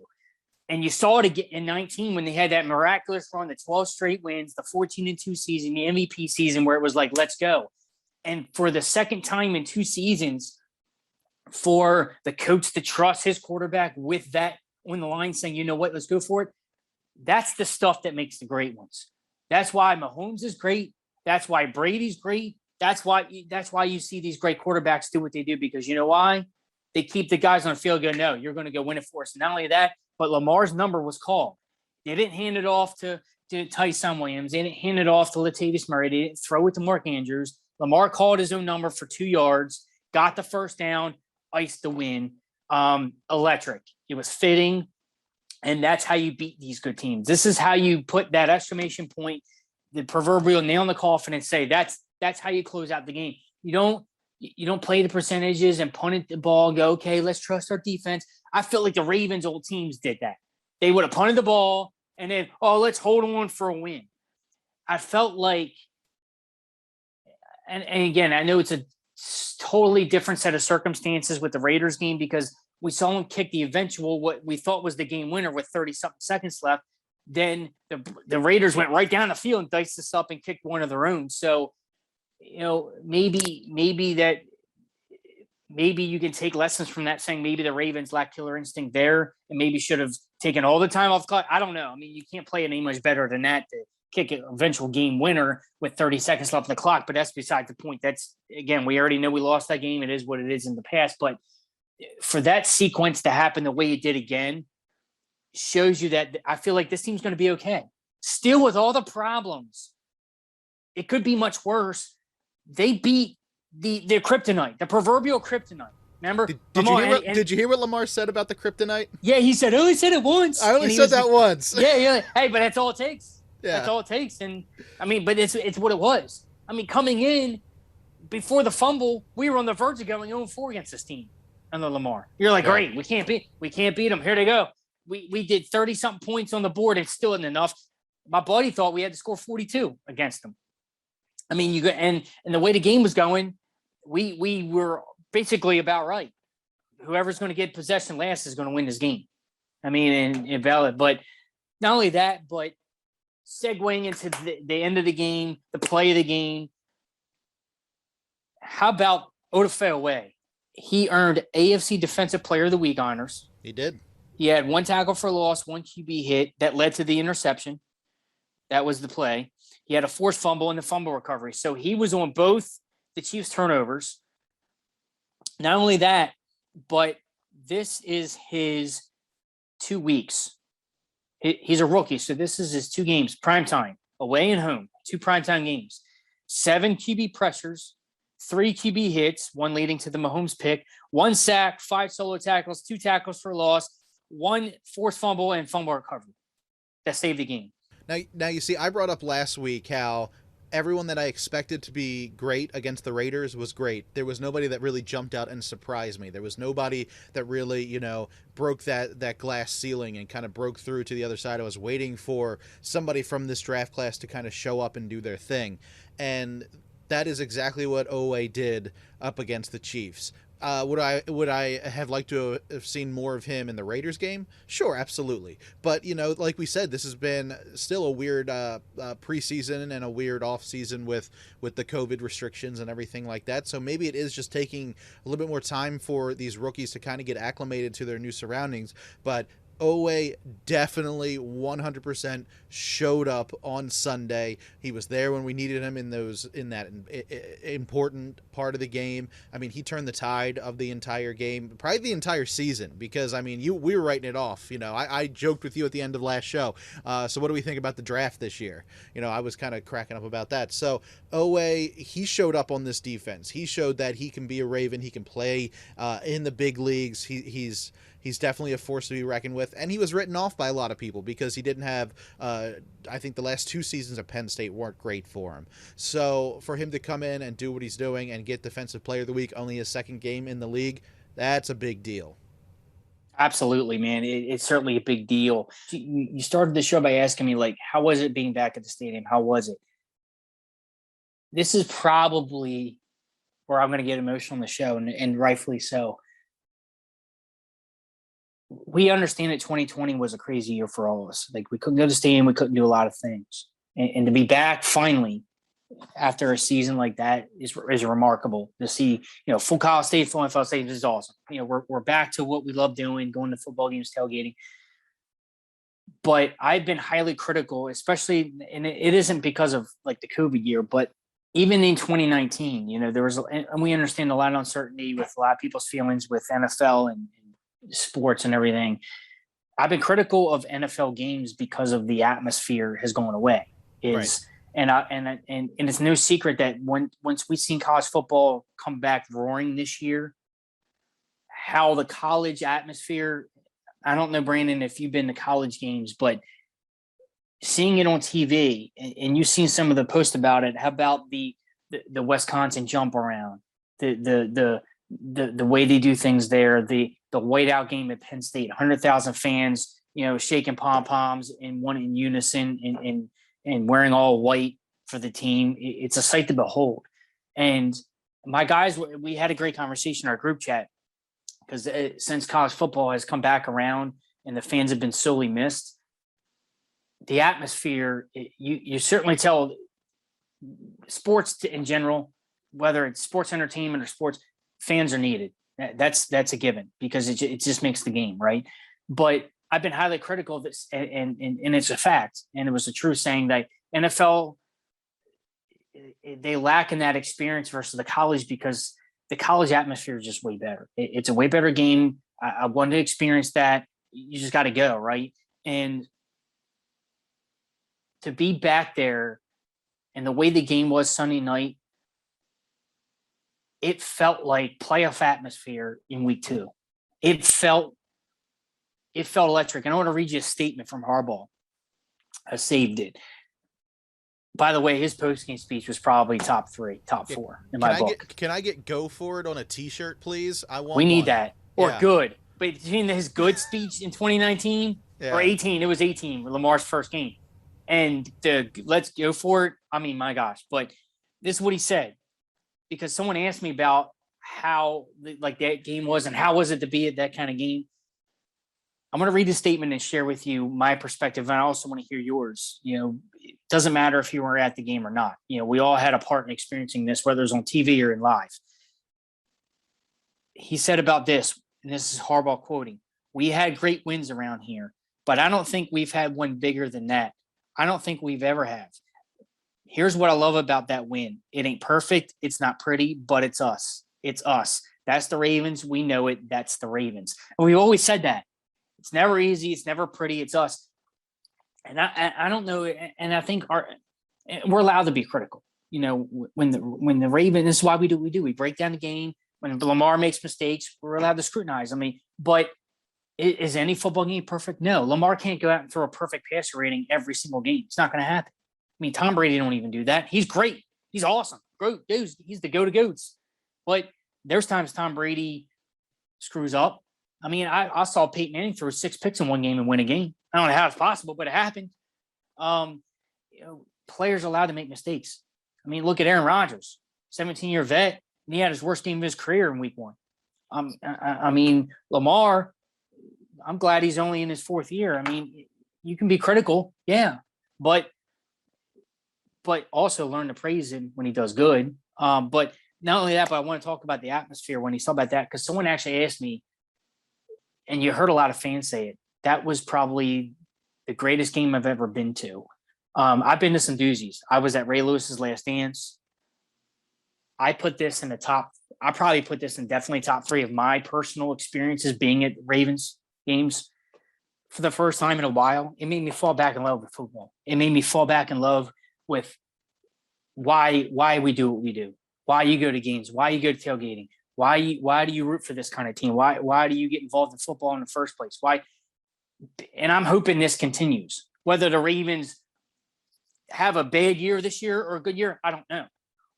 And you saw it again in 19 when they had that miraculous run, the 12 straight wins, the 14-2 season, the MVP season, where it was like, let's go. And for the second time in 2 seasons, for the coach to trust his quarterback with that on the line, saying, you know what, let's go for it. That's the stuff that makes the great ones. That's why Mahomes is great. That's why Brady's great. That's why you see these great quarterbacks do what they do, because you know why? They keep the guys on the field going, no, you're going to go win it for us. And not only that, but Lamar's number was called. They didn't hand it off to Tyson Williams. They didn't hand it off to Latavius Murray. They didn't throw it to Mark Andrews. Lamar called his own number for 2 yards, got the first down, iced the win. Electric. It was fitting. And that's how you beat these good teams. This is how you put that exclamation point, the proverbial nail in the coffin, and say that's how you close out the game. You don't play the percentages and punt it the ball and go, okay, let's trust our defense. I feel like the Ravens' old teams did that. They would have punted the ball and then, let's hold on for a win. I felt like, and again, I know it's a totally different set of circumstances with the Raiders game, because we saw them kick the eventual, what we thought was the game winner with 30-something seconds left. then the Raiders went right down the field and diced us up and kicked one of their own. So, maybe you can take lessons from that, saying maybe the Ravens lack killer instinct there and maybe should have taken all the time off the clock. I don't know. I mean, you can't play it any much better than that to kick an eventual game winner with 30 seconds left on the clock. But that's beside the point. That's, again, we already know we lost that game. It is what it is in the past. But for that sequence to happen the way it did again shows you that I feel like this team's going to be okay. Still, with all the problems, it could be much worse. They beat the kryptonite, the proverbial kryptonite. Remember? Did you hear what Lamar said about the kryptonite? Yeah, he said, I only said it once. I only said that once. Yeah. Hey, but that's all it takes. Yeah. That's all it takes. And I mean, but it's what it was. I mean, coming in before the fumble, we were on the verge of going 0-4 against this team under Lamar. You're like, great, we can't beat them. Here they go. We did 30-something points on the board. It still isn't enough. My buddy thought we had to score 42 against them. I mean, and the way the game was going, we were basically about right. Whoever's going to get possession last is going to win this game. I mean, and valid. But not only that, but segueing into the end of the game, the play of the game. How about Odafe? He earned AFC Defensive Player of the Week honors. He did. He had 1 tackle for loss, 1 QB hit that led to the interception. That was the play. He had a forced fumble and the fumble recovery. So he was on both the Chiefs' turnovers. Not only that, but this is his 2 weeks. He's a rookie, so this is his 2 games, primetime, away and home, 2 primetime games. 7 QB pressures, 3 QB hits, 1 leading to the Mahomes pick, 1 sack, 5 solo tackles, 2 tackles for loss, 1 forced fumble and fumble recovery. That saved the game. Now you see, I brought up last week how everyone that I expected to be great against the Raiders was great. There was nobody that really jumped out and surprised me. There was nobody that really, broke that glass ceiling and kind of broke through to the other side. I was waiting for somebody from this draft class to kind of show up and do their thing. And that is exactly what Owe did up against the Chiefs. Would I have liked to have seen more of him in the Raiders game? Sure, absolutely. But, like we said, this has been still a weird preseason and a weird offseason with the COVID restrictions and everything like that. So maybe it is just taking a little bit more time for these rookies to kind of get acclimated to their new surroundings. But Owe definitely 100% showed up on Sunday. He was there when we needed him in that important part of the game. I mean, he turned the tide of the entire game, probably the entire season, because we were writing it off. I joked with you at the end of last show. So what do we think about the draft this year? I was kind of cracking up about that. So Owe, he showed up on this defense. He showed that he can be a Raven. He can play in the big leagues. He's definitely a force to be reckoned with, and he was written off by a lot of people because he didn't have, I think the last 2 seasons at Penn State weren't great for him. So for him to come in and do what he's doing and get Defensive Player of the Week, only his 2nd game in the league, that's a big deal. Absolutely, man. It's certainly a big deal. You started the show by asking me, how was it being back at the stadium? How was it? This is probably where I'm going to get emotional on the show, and rightfully so. We understand that 2020 was a crazy year for all of us. We couldn't go to the stadium. We couldn't do a lot of things. And to be back finally after a season like that is remarkable to see, full college state, full NFL stadiums is awesome. We're back to what we love doing, going to football games, tailgating. But I've been highly critical, especially, and it isn't because of the COVID year, but even in 2019, there was, and we understand a lot of uncertainty with a lot of people's feelings with NFL and sports and everything. I've been critical of NFL games because of the atmosphere has gone away. And it's no secret that once we've seen college football come back roaring this year, how the college atmosphere, I don't know, Brandon, if you've been to college games, but seeing it on TV and you've seen some of the posts about it, how about the Wisconsin jump around, the way they do things there, the whiteout game at Penn State, 100,000 fans, shaking pom-poms in unison and wearing all white for the team. It's a sight to behold. And my guys, we had a great conversation in our group chat because since college football has come back around and the fans have been sorely missed, the atmosphere, you certainly tell sports in general, whether it's sports entertainment or sports, fans are needed. That's a given because it just makes the game, right? But I've been highly critical of this, and it's a fact, and it was a true saying that NFL, they lack in that experience versus the college because the college atmosphere is just way better. It's a way better game. I wanted to experience that. You just got to go, right? And to be back there and the way the game was Sunday night, it felt like playoff atmosphere in week 2. It felt electric. And I want to read you a statement from Harbaugh. I saved it. By the way, his post-game speech was probably top 4 in my book. Can I get "Go for it" on a T-shirt, please? I want. We need one. that. Or good. But between his good speech in 2019 or 18, it was 18, Lamar's first game. And the let's go for it. I mean, my gosh. But this is what he said. Because someone asked me about how like that game was and how was it to be at that kind of game. I'm going to read the statement and share with you my perspective. And I also want to hear yours. It doesn't matter if you were at the game or not. We all had a part in experiencing this, whether it's on TV or in live. He said about this, and this is Harbaugh quoting, "We had great wins around here, but I don't think we've had one bigger than that. I don't think we've ever have. Here's what I love about that win. It ain't perfect. It's not pretty, but it's us. It's us. That's the Ravens. We know it. That's the Ravens." And we've always said that. It's never easy. It's never pretty. It's us. And I don't know. And I think we're allowed to be critical. When the Ravens, this is why we do what we do. We break down the game. When Lamar makes mistakes, we're allowed to scrutinize. I mean, but is any football game perfect? No. Lamar can't go out and throw a perfect passer rating every single game. It's not going to happen. I mean, Tom Brady don't even do that. He's great. He's awesome. He's the go-to-goats. But there's times Tom Brady screws up. I mean, I saw Peyton Manning throw 6 picks in one game and win a game. I don't know how it's possible, but it happened. Players are allowed to make mistakes. I mean, look at Aaron Rodgers, 17-year vet, and he had his worst game of his career in week 1. I mean, Lamar, I'm glad he's only in his 4th year. I mean, you can be critical, yeah, but also learn to praise him when he does good. But not only that, but I want to talk about the atmosphere when he saw about that, because someone actually asked me, and you heard a lot of fans say it, that was probably the greatest game I've ever been to. I've been to some doozies. I was at Ray Lewis's Last Dance. I probably put this in definitely top 3 of my personal experiences being at Ravens games. For the first time in a while, it made me fall back in love with football. It made me fall back in love with why we do what we do, why you go to games, why you go to tailgating, why do you root for this kind of team, why do you get involved in football in the first place, why? And I'm hoping this continues. Whether the Ravens have a bad year this year or a good year, I don't know.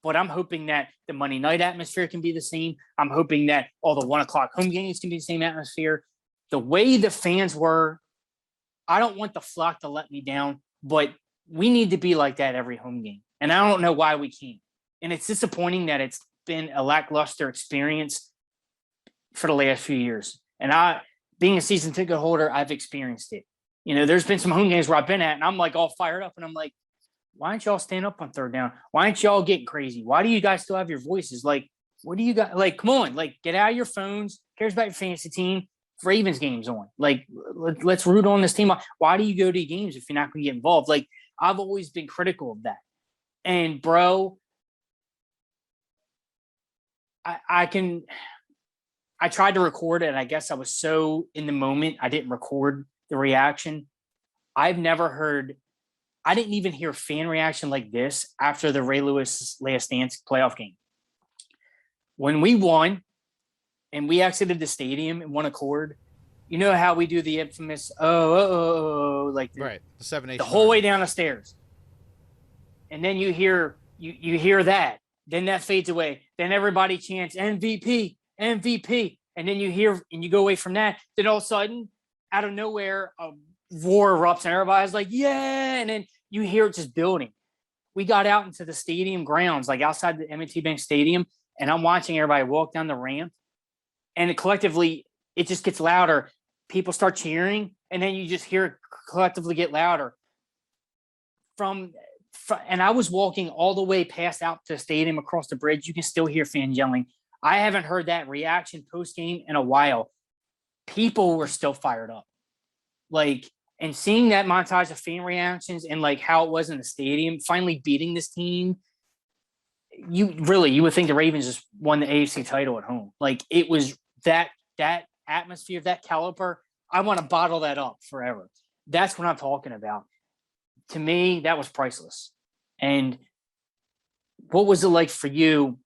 But I'm hoping that the Monday night atmosphere can be the same. I'm hoping that all the 1:00 home games can be the same atmosphere. The way the fans were, I don't want the flock to let me down, but we need to be like that every home game. And I don't know why we can't. And it's disappointing that it's been a lackluster experience for the last few years. And being a season ticket holder, I've experienced it. There's been some home games where I've been at and I'm like all fired up and I'm like, why don't y'all stand up on 3rd down? Why aren't y'all getting crazy? Why do you guys still have your voices? Like, what do you got? Like, come on, like get out of your phones. Who cares about your fantasy team? Ravens games on. Like, let's root on this team. Why do you go to games if you're not going to get involved? Like, I've always been critical of that. And bro, I tried to record it, and I guess I was so in the moment, I didn't record the reaction. I didn't even hear fan reaction like this after the Ray Lewis Last Dance playoff game. When we won and we exited the stadium in one accord, you know how we do the infamous, like the 7-8 the whole way down the stairs. And then you hear that. Then that fades away. Then everybody chants MVP, MVP. And then you hear and you go away from that. Then all of a sudden, out of nowhere, a roar erupts and everybody's like, yeah. And then you hear it just building. We got out into the stadium grounds, like outside the M&T Bank Stadium, and I'm watching everybody walk down the ramp. And collectively, it just gets louder. People start cheering, and then you just hear it collectively get louder. and I was walking all the way past out to the stadium across the bridge. You can still hear fans yelling. I haven't heard that reaction post game in a while. People were still fired up. Like, and seeing that montage of fan reactions and like how it was in the stadium, finally beating this team, you would think the Ravens just won the AFC title at home. Like, it was that atmosphere, that caliber. I want to bottle that up forever. That's what I'm talking about. To me, that was priceless. And what was it like for you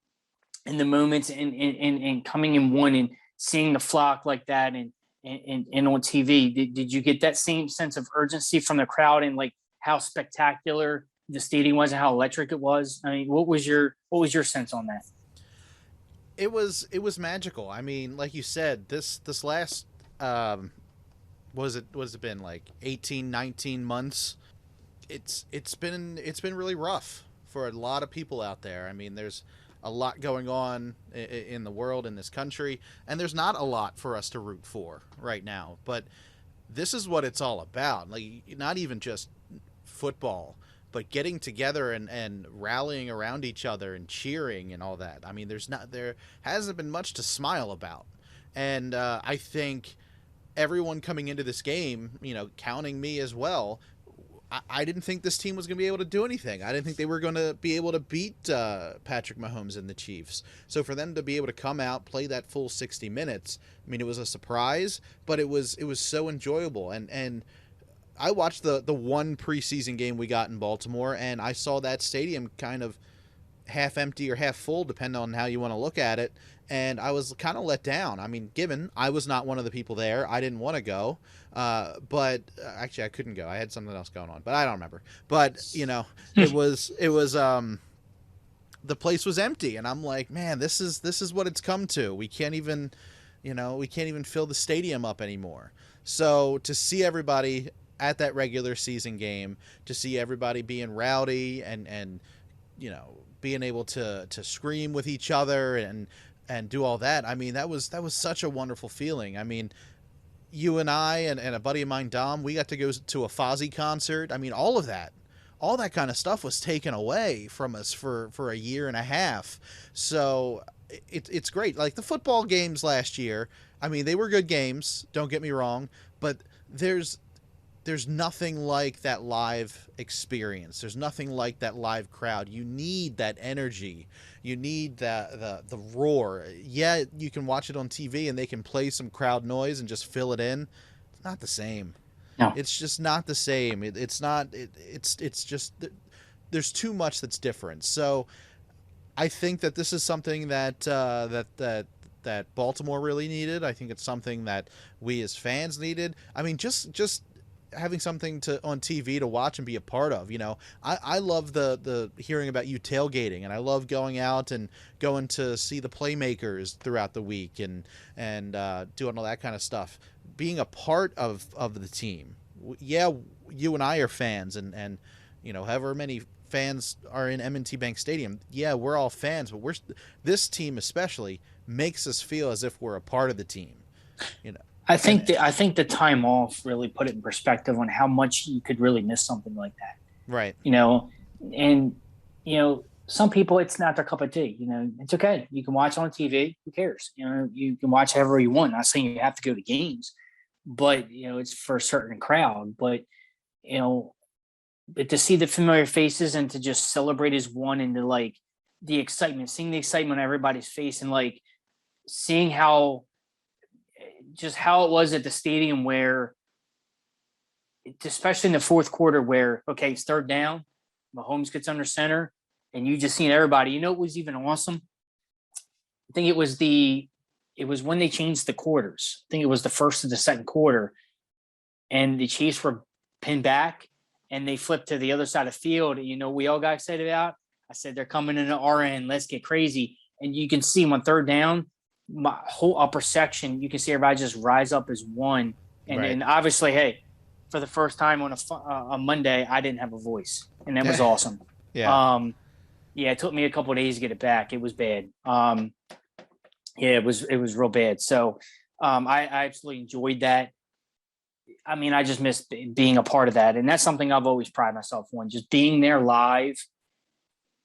in the moments and coming in one and seeing the flock like that and on TV? Did you get that same sense of urgency from the crowd and like how spectacular the stadium was and how electric it was? I mean, what was your sense on that? It was magical. I mean, like you said, this last was it been like 18, 19 months? It's been really rough for a lot of people out there. I mean, there's a lot going on in the world, in this country, and there's not a lot for us to root for right now. But this is what it's all about. Like, not even just football, but getting together and rallying around each other and cheering and all that. I mean, there hasn't been much to smile about. And I think everyone coming into this game, counting me as well, I didn't think this team was going to be able to do anything. I didn't think they were going to be able to beat Patrick Mahomes and the Chiefs. So for them to be able to come out, play that full 60 minutes, I mean, it was a surprise, but it was so enjoyable. And I watched the one preseason game we got in Baltimore, and I saw that stadium kind of half empty or half full, depending on how you want to look at it. And I was kind of let down. I mean, given I was not one of the people there, I didn't want to go. But actually I couldn't go. I had something else going on, but I don't remember. But, it was the place was empty, and I'm like, man, this is what it's come to. We can't even fill the stadium up anymore. So to see everybody at that regular season game, to see everybody being rowdy and being able to scream with each other and do all that, I mean, that was such a wonderful feeling. I mean, you and I and a buddy of mine, Dom, we got to go to a Fozzy concert. I mean, all that kind of stuff was taken away from us for a year and a half. So it's great. Like the football games last year, I mean, they were good games, don't get me wrong, but there's nothing like that live experience. There's nothing like that live crowd. You need that energy. You need the roar. Yeah, you can watch it on TV and they can play some crowd noise and just fill it in. It's not the same. No. It's just not the same. It's just there's too much that's different. So I think that this is something that Baltimore really needed. I think it's something that we as fans needed. I mean, just having something on TV to watch and be a part of. I love the hearing about you tailgating, and I love going out and going to see the playmakers throughout the week and doing all that kind of stuff. Being a part of the team. Yeah, you and I are fans, and however many fans are in M&T Bank Stadium, yeah, we're all fans, but this team especially makes us feel as if we're a part of the team. I think the time off really put it in perspective on how much you could really miss something like that. Right. And some people, it's not their cup of tea. It's okay. You can watch on TV. Who cares? You can watch however you want. Not saying you have to go to games, but it's for a certain crowd. But to see the familiar faces and to just celebrate as one, and to like the excitement, seeing the excitement on everybody's face, and like seeing how it was at the stadium, where, especially in the fourth quarter, where, okay, it's third down, Mahomes gets under center, and you just seen everybody. What was even awesome? I think it was when they changed the quarters. I think it was the first of the second quarter, and the Chiefs were pinned back, and they flipped to the other side of the field. We all got excited about. I said, they're coming into our end. Let's get crazy. And you can see them on third down, my whole upper section, you can see everybody just rise up as one. And, right. And obviously, hey, for the first time on a Monday, I didn't have a voice, and that was awesome. Yeah. It took me a couple of days to get it back. It was bad. It was real bad. So I absolutely enjoyed that. I mean, I just miss being a part of that. And that's something I've always prided myself on, just being there live.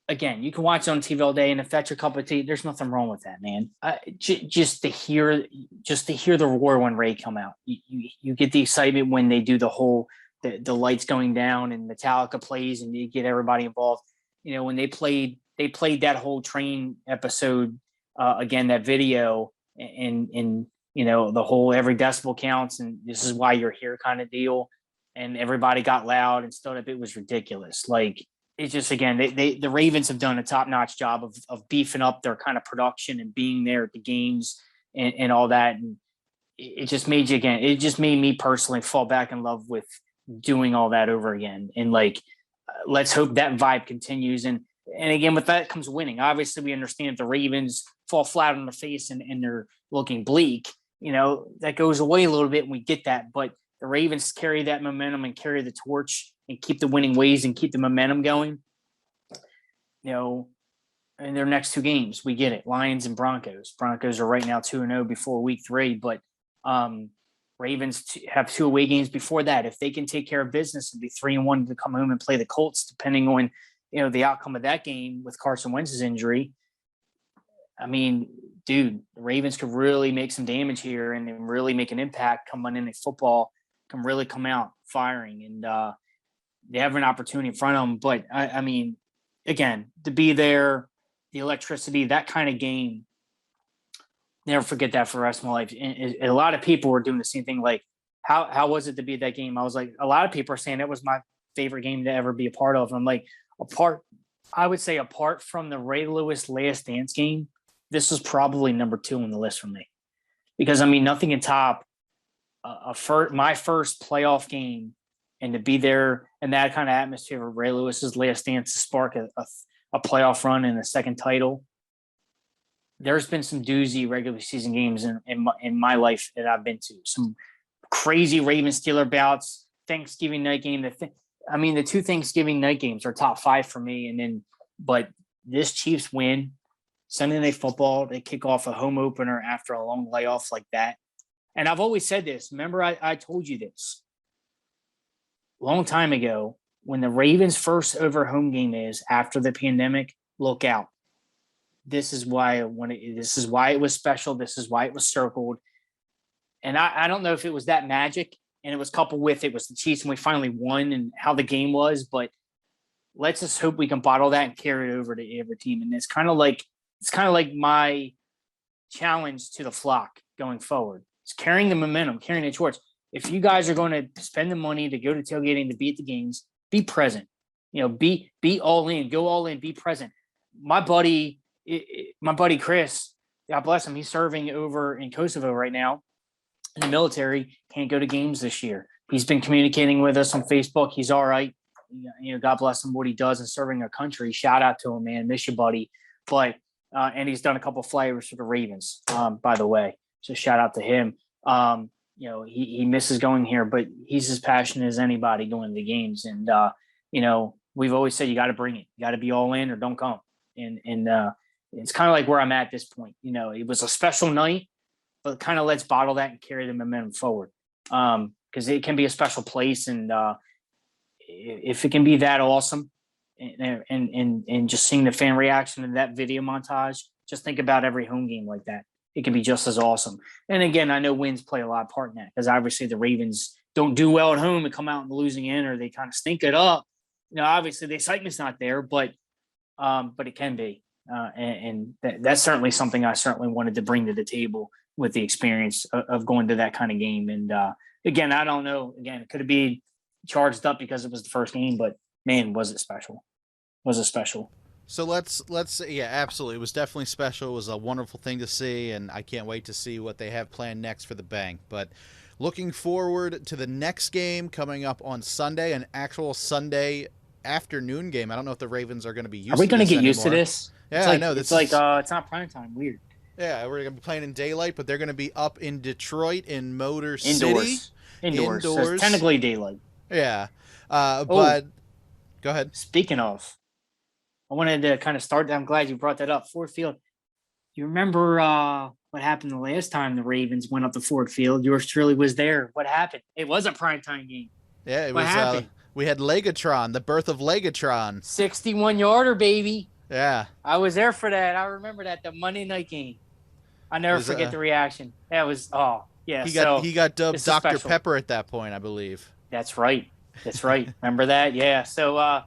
Again, you can watch it on TV all day, and if that's your cup of tea, there's nothing wrong with that, man. Just to hear the roar when Ray come out, you get the excitement when they do the whole the lights going down and Metallica plays, and you get everybody involved. When they played that whole train episode again, that video, and the whole every decibel counts, and this is why you're here kind of deal, and everybody got loud and stood up. It was ridiculous. Like, it's just, again, the Ravens have done a top-notch job of beefing up their kind of production and being there at the games and all that. And it just made me personally fall back in love with doing all that over again. And let's hope that vibe continues. And again, with that comes winning. Obviously, we understand if the Ravens fall flat on their face and they're looking bleak, that goes away a little bit, and we get that. But the Ravens carry that momentum and carry the torch and keep the winning ways and keep the momentum going. In their next two games, we get it. Lions and Broncos. Broncos are right now 2-0 before week 3, but Ravens have 2 away games before that. If they can take care of business and be 3-1 to come home and play the Colts, depending on the outcome of that game with Carson Wentz's injury, I mean, dude, the Ravens could really make some damage here and then really make an impact come Monday Night Football, can really come out firing, and they have an opportunity in front of them. But I mean, again, to be there, the electricity, that kind of game, never forget that for the rest of my life. And a lot of people were doing the same thing. Like, how was it to be at that game? I was like, a lot of people are saying it was my favorite game to ever be a part of. And I'm like, I would say apart from the Ray Lewis Last Dance game, this was probably number 2 on the list for me. Because, I mean, nothing can top my first playoff game, and to be there in that kind of atmosphere of Ray Lewis's Last Dance to spark a playoff run and a second title. There's been some doozy regular season games in my life that I've been to. Some crazy Ravens-Steelers bouts, Thanksgiving night game. The 2 Thanksgiving night games are top 5 for me. But this Chiefs win, Sunday Night Football, they kick off a home opener after a long layoff like that. And I've always said this. Remember, I told you this a long time ago. When the Ravens' first over home game is after the pandemic, look out. This is why this is why it was special. This is why it was circled. And I don't know if it was that magic, and it was coupled with it was the Chiefs and we finally won and how the game was. But let's just hope we can bottle that and carry it over to every team. And it's kind of like my challenge to the flock going forward. It's carrying the momentum, carrying the torch. If you guys are going to spend the money to go to tailgating, to be at the games, be present. Be all in, go all in, be present. My buddy Chris, God bless him, he's serving over in Kosovo right now in the military, can't go to games this year. He's been communicating with us on Facebook. He's all right. God bless him, what he does in serving our country. Shout out to him, man. Miss you, buddy. But and he's done a couple of flyovers for the Ravens, by the way. So shout out to him. He misses going here, but he's as passionate as anybody going to the games. And we've always said you got to bring it. You got to be all in or don't come. And it's kind of like where I'm at this point. It was a special night, but kind of let's bottle that and carry the momentum forward. Because it can be a special place, and if it can be that awesome, and just seeing the fan reaction in that video montage, just think about every home game like that. It can be just as awesome. And again, I know wins play a lot of part in that, because obviously the Ravens don't do well at home and come out in the losing end, or they kind of stink it up. Obviously the excitement's not there, but it can be. That's certainly something I certainly wanted to bring to the table with the experience of going to that kind of game. And again, I don't know. Again, it could have been charged up because it was the first game, but man, was it special? Was it special? So let's yeah, absolutely. It was definitely special. It was a wonderful thing to see, and I can't wait to see what they have planned next for the Bank. But looking forward to the next game coming up on Sunday, an actual Sunday afternoon game. I don't know if the Ravens are going to be used to this. Are we going to get used to anymore. this? Yeah, I know. It's not primetime. Weird. Yeah, we're going to be playing in daylight, but they're going to be up in Detroit in Motor Indoors. City. Indoors. So it's technically daylight. Yeah. But go ahead. Speaking of, I wanted to kind of start. I'm glad you brought that up. Ford Field. You remember what happened the last time the Ravens went up to Ford Field? Yours truly was there. What happened? It was a primetime game. Yeah, it What was. happened? We had Legatron, the birth of Legatron. 61-yarder, baby. Yeah, I was there for that. I remember that, the Monday night game. I'll it never was. forget the reaction. That was, yeah. He So got dubbed this is Dr. special. Pepper at that point, I believe. That's right. That's right. Remember that? Yeah. So,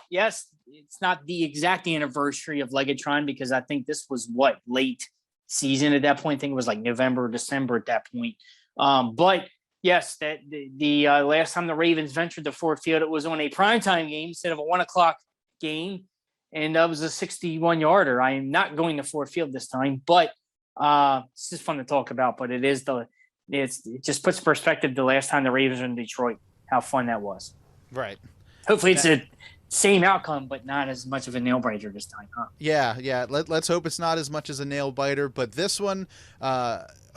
yes, it's not the exact anniversary of Legatron because I think this was late season at that point. I think it was like November or December at that point. But yes, that the last time the Ravens ventured to Ford Field, it was on a primetime game instead of a 1:00 game. And that was a 61-yarder. I am not going to Ford Field this time, but this is fun to talk about. But it just puts perspective the last time the Ravens were in Detroit, how fun that was. Right. Hopefully it's the same outcome, but not as much of a nail biter this time, huh? Yeah. Let's hope it's not as much as a nail biter, but this one,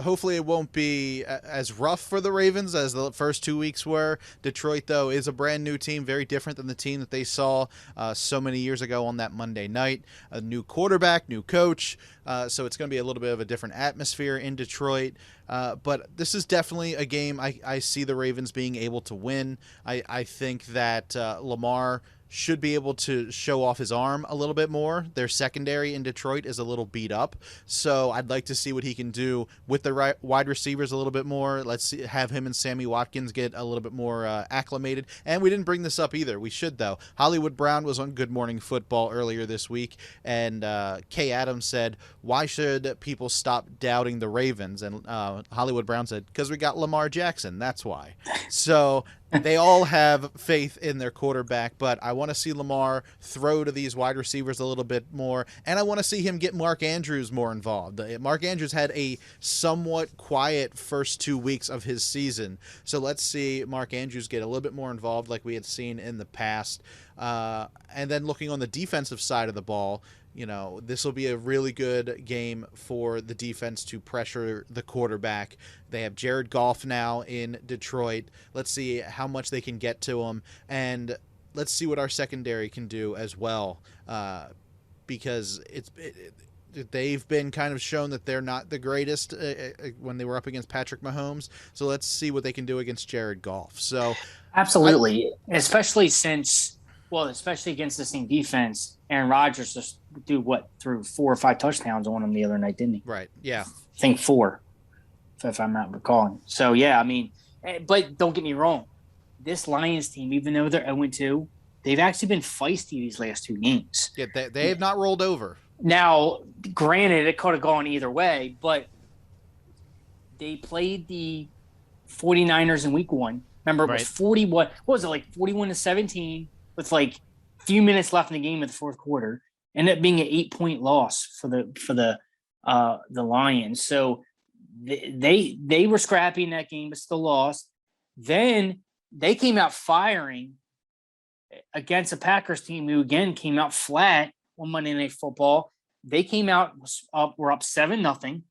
hopefully it won't be as rough for the Ravens as the first 2 weeks were. Detroit, though, is a brand new team, very different than the team that they saw so many years ago on that Monday night. A new quarterback, new coach, so it's going to be a little bit of a different atmosphere in Detroit. But this is definitely a game I see the Ravens being able to win. I think that Lamar should be able to show off his arm a little bit more. Their secondary in Detroit is a little beat up, so I'd like to see what he can do with the wide receivers a little bit more. Let's have him and Sammy Watkins get a little bit more acclimated. And we didn't bring this up either. We should, though. Hollywood Brown was on Good Morning Football earlier this week, and Kay Adams said, why should people stop doubting the Ravens? And Hollywood Brown said, because we got Lamar Jackson. That's why. So they all have faith in their quarterback, but I want to see Lamar throw to these wide receivers a little bit more, and I want to see him get Mark Andrews more involved. Mark Andrews had a somewhat quiet first 2 weeks of his season, so let's see Mark Andrews get a little bit more involved like we had seen in the past. And then looking on the defensive side of the ball, this will be a really good game for the defense to pressure the quarterback. They have Jared Goff now in Detroit. Let's see how much they can get to him, and let's see what our secondary can do as well, because they've been kind of shown that they're not the greatest when they were up against Patrick Mahomes. So let's see what they can do against Jared Goff. So absolutely, especially against the same defense. Aaron Rodgers just threw 4 or 5 touchdowns on him the other night, didn't he? Right. Yeah. I think 4, if I'm not recalling. So yeah, I mean, but don't get me wrong. This Lions team, even though they're 0-2, they've actually been feisty these last 2 games. Yeah, they have not rolled over. Now, granted, it could have gone either way, but they played the 49ers in week 1. Remember, it was 41. What was it, like 41-17 with like a few minutes left in the game in the fourth quarter? Ended up being an 8-point loss for the Lions. So they were scrappy in that game, but still lost. Then they came out firing against a Packers team who, again, came out flat on Monday Night Football. They came out, were up 7-0.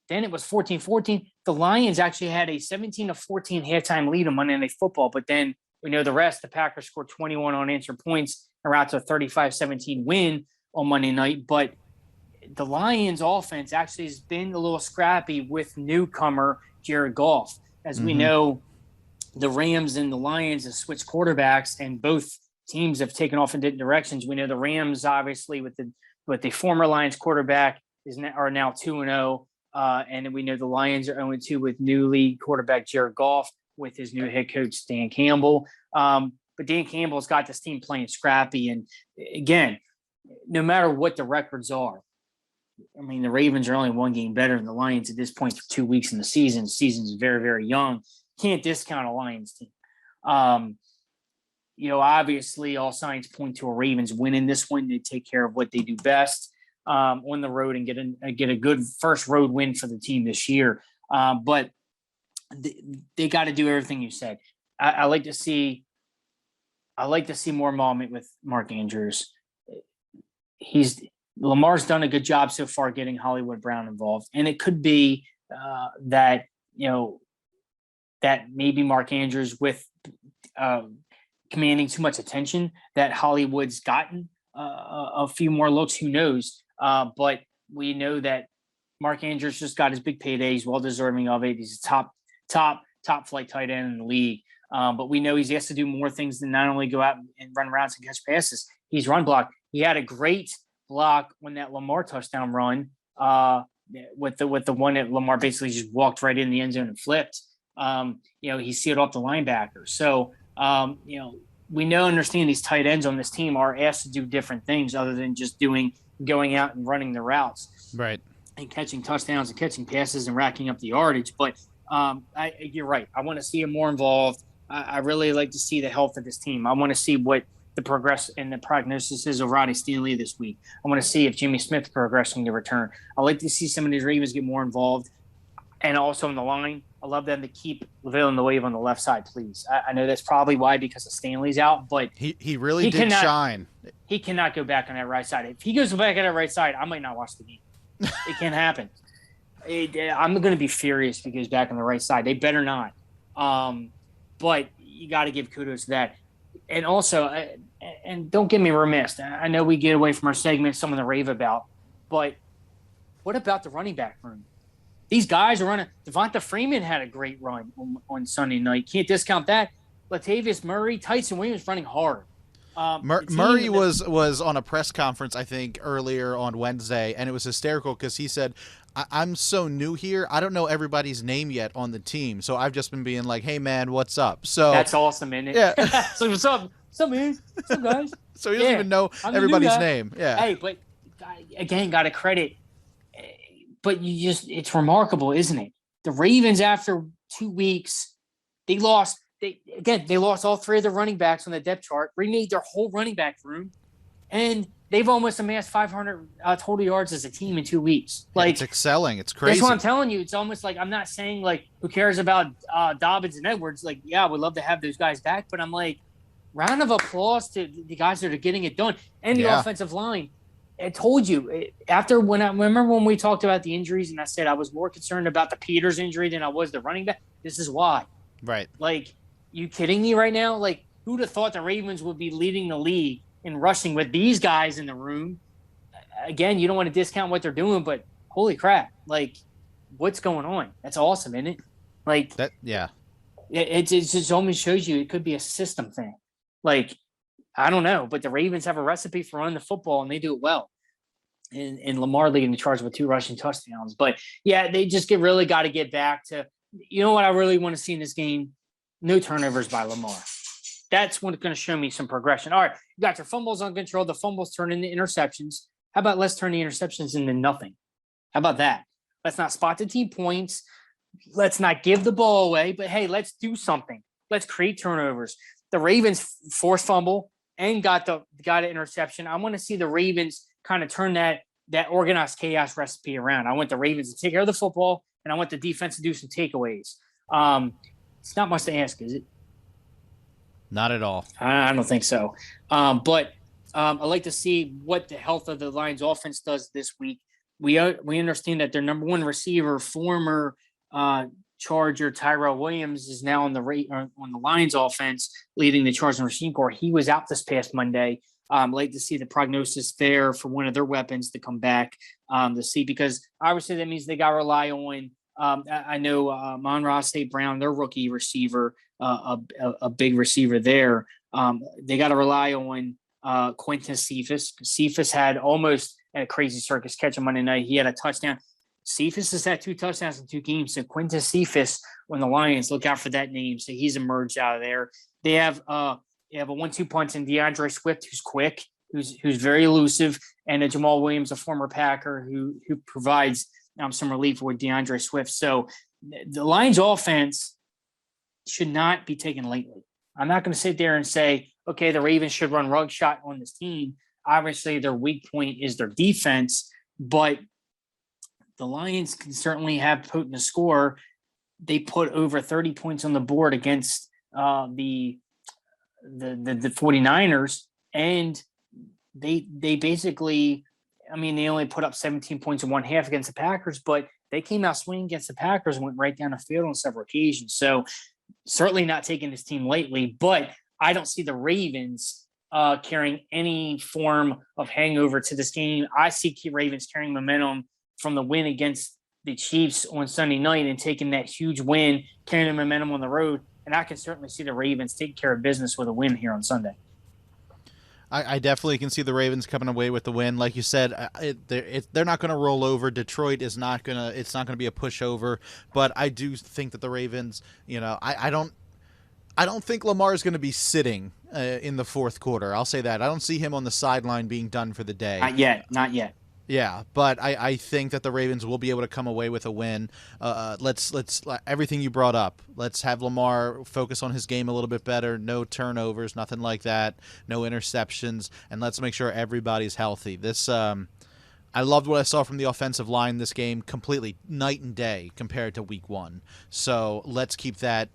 Then it was 14-14. The Lions actually had a 17-14 halftime lead on Monday Night Football, but then we know the rest. The Packers scored 21 unanswered points and are out to a 35-17 win on Monday night. But the Lions offense actually has been a little scrappy with newcomer Jared Goff. As we know, the Rams and the Lions have switched quarterbacks, and both teams have taken off in different directions. We know the Rams, obviously, with the former Lions quarterback are now 2-0. And then we know the Lions are 0-2 with new lead quarterback Jared Goff with his new head coach, Dan Campbell. But Dan Campbell's got this team playing scrappy. And again, no matter what the records are, I mean, the Ravens are only 1 game better than the Lions at this point for 2 weeks in the season. The season's very, very young. Can't discount a Lions team. Obviously all signs point to a Ravens winning this one. They take care of what they do best on the road and get a good first road win for the team this year. But they got to do everything you said. I like to see more involvement with Mark Andrews. Lamar's done a good job so far getting Hollywood Brown involved, and it could be that maybe Mark Andrews with commanding too much attention that Hollywood's gotten a few more looks. Who knows? But We know that Mark Andrews just got his big payday. He's well deserving of it. He's a top flight tight end in the league. But we know he has to do more things than not only go out and run routes and catch passes. He's run block. He had a great block when that Lamar touchdown run with the one that Lamar basically just walked right in the end zone and flipped. He sealed off the linebacker. So, we understand these tight ends on this team are asked to do different things other than just going out and running the routes. Right. And catching touchdowns and catching passes and racking up the yardage. But you're right. I want to see him more involved. I really like to see the health of this team. I want to see what the progress and the prognosis is of Rodney Stanley this week. I want to see if Jimmy Smith is progressing to return. I like to see some of these Ravens get more involved. And also in the line, I love them to keep LaVille in the wave on the left side, please. I know that's probably why, because of Stanley's out, but he really did shine. He cannot go back on that right side. If he goes back on that right side, I might not watch the game. It can't happen. I'm going to be furious if he goes back on the right side. They better not. But you got to give kudos to that. And also, and don't get me remiss, I know we get away from our segment, someone to rave about, but what about the running back room? These guys are running. Devonta Freeman had a great run on Sunday night. Can't discount that. Latavius Murray, Tyson Williams running hard. Murray was on a press conference, I think, earlier on Wednesday, and it was hysterical because he said, I'm so new here. I don't know everybody's name yet on the team, so I've just been being like, hey, man, what's up? So that's awesome, isn't it? Yeah. So what's up? What's up, man? What's up, guys? So he doesn't even know everybody's name. Yeah. Hey, but again, got to credit. But it's remarkable, isn't it? The Ravens, after 2 weeks, they lost all three of the running backs on the depth chart, remade their whole running back room, and they've almost amassed 500 total yards as a team in 2 weeks. Like, it's excelling. It's crazy. That's what I'm telling you. It's almost like, I'm not saying like, who cares about Dobbins and Edwards? Like, yeah, I would love to have those guys back, but I'm like, round of applause to the guys that are getting it done and the offensive line. I told you remember when we talked about the injuries and I said I was more concerned about the Peters injury than I was the running back. This is why. Right. Like, you kidding me right now? Like, who'd have thought the Ravens would be leading the league in rushing with these guys in the room? Again, you don't want to discount what they're doing, but holy crap. Like, what's going on? That's awesome, isn't it? Like that, yeah. It just almost shows you it could be a system thing. Like, I don't know, but the Ravens have a recipe for running the football, and they do it well. And Lamar leading the charge with 2 rushing touchdowns. But, yeah, they just really got to get back to – you know what I really want to see in this game? No turnovers by Lamar. That's what's going to show me some progression. All right, you got your fumbles on control. The fumbles turn into interceptions. How about let's turn the interceptions into nothing? How about that? Let's not spot the team points. Let's not give the ball away. But, hey, let's do something. Let's create turnovers. The Ravens forced fumble and got an interception. I want to see the Ravens kind of turn that organized chaos recipe around. I want the Ravens to take care of the football, and I want the defense to do some takeaways. It's not much to ask, is it? Not at all. I don't think so. But I'd like to see what the health of the Lions offense does this week. We understand that their number one receiver, former Charger Tyrell Williams, is now on the Lions offense, leading the Chargers and receiving corps. He was out this past Monday. I'd like to see the prognosis there for one of their weapons to come back to see, because obviously that means they got to rely on. I know Monroe St. Brown, their rookie receiver, a big receiver there. They got to rely on Quentin Cephas. Cephas had almost a crazy circus catch on Monday night. He had a touchdown. Cephas has had 2 touchdowns in 2 games. So Quentin Cephas on the Lions, look out for that name. So he's emerged out of there. They have a 1-2 punch in DeAndre Swift, who's quick, who's very elusive, and a Jamal Williams, a former Packer, who provides some relief with DeAndre Swift. So the Lions offense should not be taken lightly. I'm not going to sit there and say, okay, the Ravens should run rug shot on this team. Obviously, their weak point is their defense, but the Lions can certainly have potent to score. They put over 30 points on the board against the 49ers, and they basically, they only put up 17 points in 1 half against the Packers, but they came out swinging against the Packers and went right down the field on several occasions. So certainly not taking this team lightly, but I don't see the Ravens carrying any form of hangover to this game. I see Ravens carrying momentum from the win against the Chiefs on Sunday night and taking that huge win, carrying the momentum on the road. And I can certainly see the Ravens taking care of business with a win here on Sunday. I definitely can see the Ravens coming away with the win. Like you said, they're not going to roll over. Detroit is not going to. It's not going to be a pushover. But I do think that the Ravens. I don't think Lamar is going to be sitting in the fourth quarter. I'll say that. I don't see him on the sideline being done for the day. Not yet. Yeah, but I think that the Ravens will be able to come away with a win. Let's everything you brought up. Let's have Lamar focus on his game a little bit better. No turnovers, nothing like that. No interceptions, and let's make sure everybody's healthy. I loved what I saw from the offensive line this game. Completely night and day compared to Week 1. So let's keep that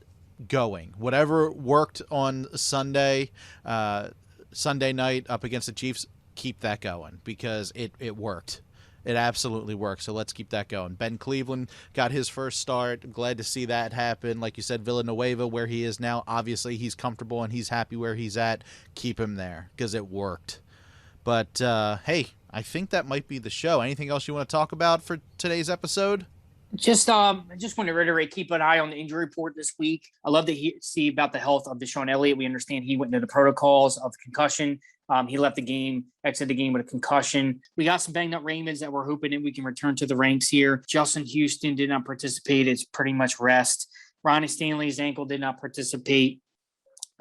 going. Whatever worked on Sunday night up against the Chiefs, keep that going because it worked. It absolutely worked. So let's keep that going. Ben Cleveland got his first start. Glad to see that happen. Like you said, Villanueva, where he is now, obviously he's comfortable and he's happy where he's at. Keep him there because it worked. But hey, I think that might be the show. Anything else you want to talk about for today's episode? I just want to reiterate, keep an eye on the injury report this week. I love to see about the health of Deshaun Elliott. We understand he went into the protocols of concussion. He left the game, exited the game with a concussion. We got some banged up Ravens that we're hoping that we can return to the ranks here. Justin Houston did not participate. It's pretty much rest. Ronnie Stanley's ankle did not participate.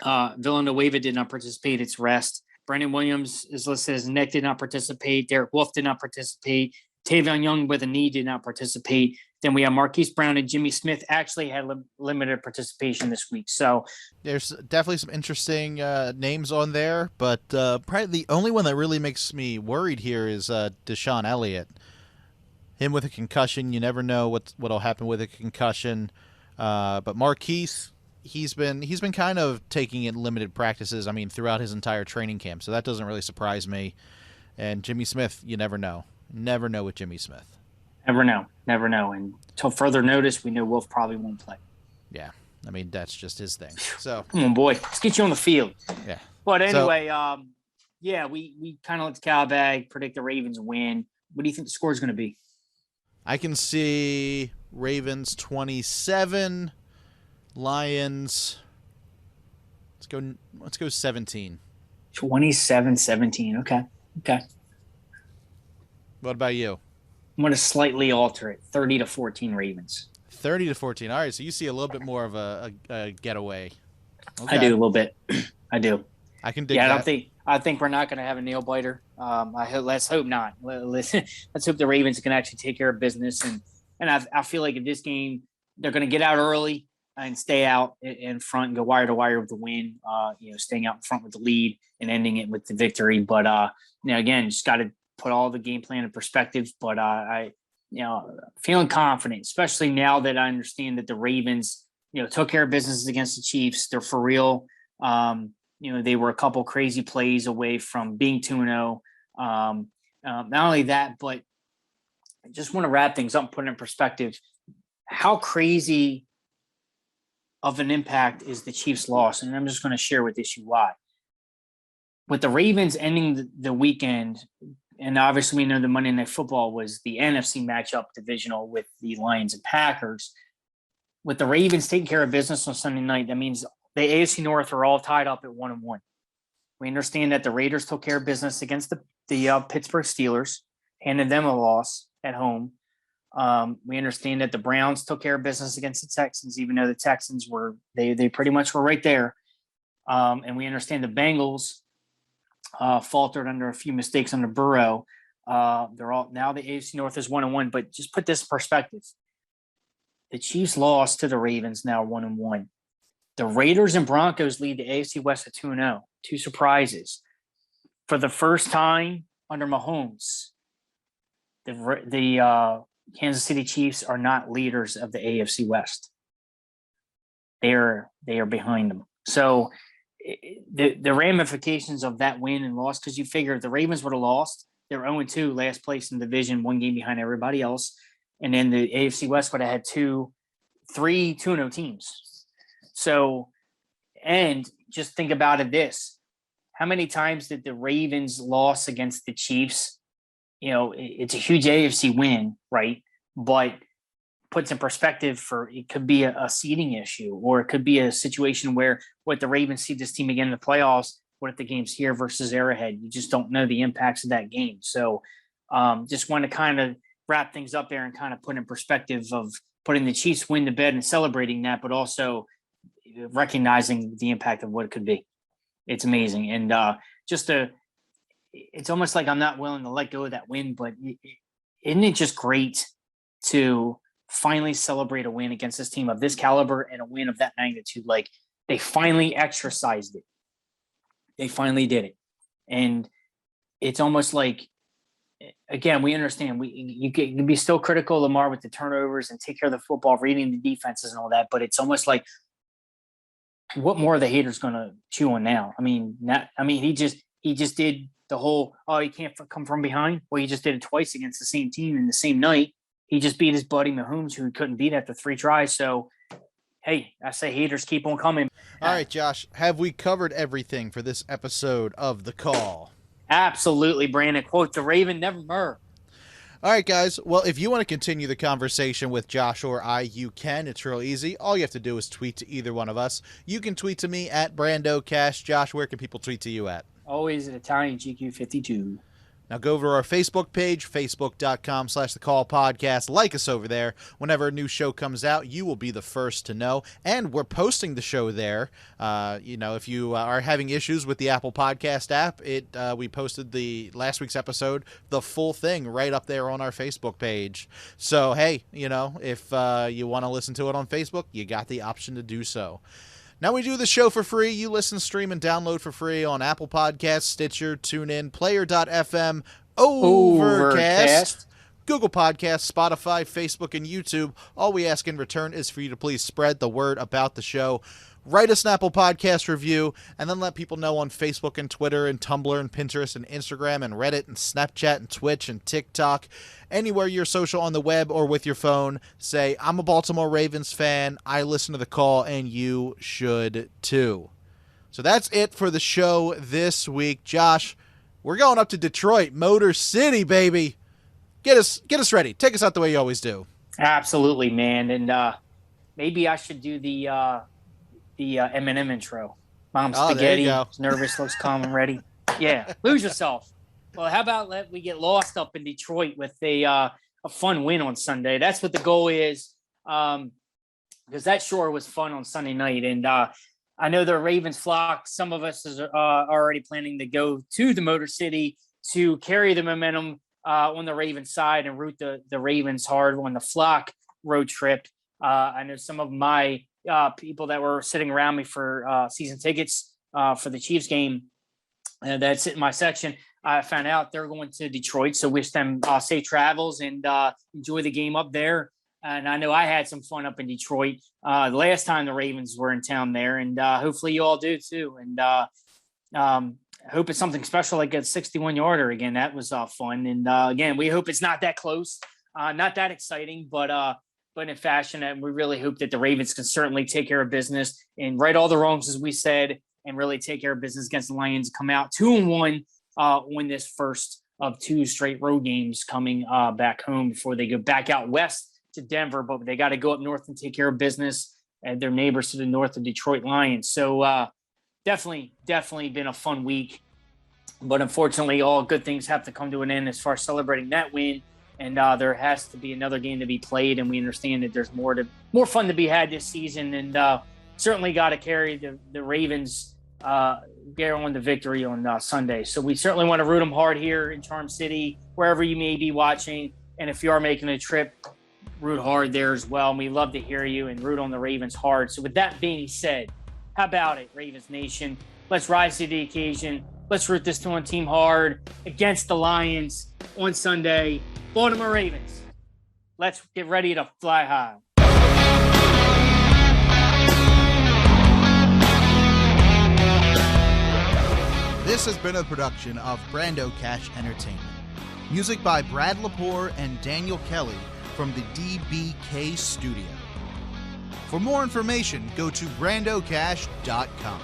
Villanueva did not participate. It's rest. Brandon Williams is listed as neck, did not participate. Derek Wolfe did not participate. Tavion Young with a knee did not participate. Then we have Marquise Brown and Jimmy Smith actually had limited participation this week. So there's definitely some interesting names on there, but probably the only one that really makes me worried here is Deshaun Elliott. Him with a concussion, you never know what'll happen with a concussion. But Marquise, he's been kind of taking in limited practices. I mean, throughout his entire training camp, so that doesn't really surprise me. And Jimmy Smith, you never know. Never know with Jimmy Smith. Never know. And until further notice, we know Wolf probably won't play. Yeah, I mean that's just his thing. So come on, boy, let's get you on the field. Yeah. But anyway, we kind of let the cow bag predict the Ravens win. What do you think the score is going to be? I can see Ravens 27, Lions. Let's go 17. 27-17. Okay. What about you? I'm going to slightly alter it. 30-14 Ravens. 30-14. All right, so you see a little bit more of a getaway. Okay. I do a little bit. I do. I can dig that. I think we're not going to have a nail biter. Let's hope not. Let's hope the Ravens can actually take care of business. And I feel like in this game, they're going to get out early and stay out in front and go wire to wire with the win. Staying out in front with the lead and ending it with the victory. But again, just got to put all the game plan in perspective. But I feeling confident, especially now that I understand that the Ravens, took care of business against the Chiefs. They're for real. They were a couple crazy plays away from being 2-0. Not only that, but I just want to wrap things up and put it in perspective. How crazy of an impact is the Chiefs' loss? And I'm just going to share with you why. With the Ravens ending the weekend, and obviously we know the Monday Night Football was the NFC matchup divisional with the Lions and Packers. With the Ravens taking care of business on Sunday night, that means the AFC North are all tied up at 1-1. We understand that the Raiders took care of business against the Pittsburgh Steelers, handed them a loss at home. We understand that the Browns took care of business against the Texans, even though the Texans they pretty much were right there. And we understand the Bengals faltered under a few mistakes under Burrow. They're all now the AFC North is 1-1, but just put this in perspective. The Chiefs lost to the Ravens, now 1-1. The Raiders and Broncos lead the AFC West at 2-0. Two surprises. For the first time under Mahomes, the Kansas City Chiefs are not leaders of the AFC West. They are behind them. So the ramifications of that win and loss, because you figure if the Ravens would have lost, they're 0-2, last place in the division, one game behind everybody else. And then the AFC West would have had 3 2-0 teams. So, and just think about it how many times did the Ravens loss against the Chiefs? It's a huge AFC win, right? But puts in perspective for it could be a seeding issue, or it could be a situation where what the Ravens see this team again in the playoffs. What if the game's here versus Arrowhead? You just don't know the impacts of that game. So just want to kind of wrap things up there and kind of put in perspective of putting the Chiefs win to bed and celebrating that, but also recognizing the impact of what it could be. It's amazing. And it's almost like I'm not willing to let go of that win, but isn't it just great to finally celebrate a win against this team of this caliber and a win of that magnitude? Like, they finally exercised it. They finally did it. And it's almost like, again, we understand you can be still critical of Lamar with the turnovers and take care of the football, reading the defenses and all that, but it's almost like, what more are the haters going to chew on now? He just did the whole, you can't come from behind. Well, he just did it twice against the same team in the same night. He just beat his buddy Mahomes, who he couldn't beat after 3 tries. So, hey, I say haters keep on coming. All right, Josh, have we covered everything for this episode of The Call? Absolutely, Brandon. Quote the Raven, never more. All right, guys. Well, if you want to continue the conversation with Josh or I, you can. It's real easy. All you have to do is tweet to either one of us. You can tweet to me at BrandoCash. Josh, where can people tweet to you at? Always at Italian GQ52. Now go over to our Facebook page, facebook.com/thecallpodcast. Like us over there. Whenever a new show comes out, you will be the first to know. And we're posting the show there. If you are having issues with the Apple Podcast app, we posted the last week's episode, the full thing, right up there on our Facebook page. So, hey, if you want to listen to it on Facebook, you got the option to do so. Now we do the show for free. You listen, stream, and download for free on Apple Podcasts, Stitcher, TuneIn, Player.fm, Overcast, Google Podcasts, Spotify, Facebook, and YouTube. All we ask in return is for you to please spread the word about the show. Write us an Apple Podcast review, and then let people know on Facebook and Twitter and Tumblr and Pinterest and Instagram and Reddit and Snapchat and Twitch and TikTok. Anywhere you're social on the web or with your phone, say, I'm a Baltimore Ravens fan, I listen to The Call, and you should too. So that's it for the show this week. Josh, we're going up to Detroit, Motor City, baby. Get us ready. Take us out the way you always do. Absolutely, man. And maybe I should do the Eminem intro. Mom spaghetti, nervous, looks calm and ready. Yeah, lose yourself. Well, how about we get lost up in Detroit with a fun win on Sunday? That's what the goal is, because that sure was fun on Sunday night. And I know the Ravens flock. Some of us is already planning to go to the Motor City to carry the momentum on the Ravens side and root the Ravens hard on the flock road trip. I know some of my people that were sitting around me for season tickets for the Chiefs game that's in my section. I found out they're going to Detroit, so wish them safe travels and enjoy the game up there. And I know I had some fun up in Detroit the last time the Ravens were in town there, and hopefully you all do too. And I hope it's something special like a 61-yarder again. That was fun. And again, we hope it's not that close, not that exciting, but in fashion. And we really hope that the Ravens can certainly take care of business and right all the wrongs, as we said, and really take care of business against the Lions, come out 2-1, win this first of 2 straight road games coming back home before they go back out west to Denver. But they got to go up north and take care of business and their neighbors to the north of Detroit Lions. So definitely been a fun week. But unfortunately, all good things have to come to an end as far as celebrating that win. And there has to be another game to be played, and we understand that there's more fun to be had this season, and certainly got to carry the Ravens get on the victory on Sunday. So we certainly want to root them hard here in Charm City, wherever you may be watching, and if you are making a trip, root hard there as well. And we love to hear you and root on the Ravens hard. So with that being said, how about it, Ravens Nation? Let's rise to the occasion. Let's root this one team hard against the Lions on Sunday. Baltimore Ravens, let's get ready to fly high. This has been a production of Brando Cash Entertainment. Music by Brad Lepore and Daniel Kelly from the DBK Studio. For more information, go to brandocash.com.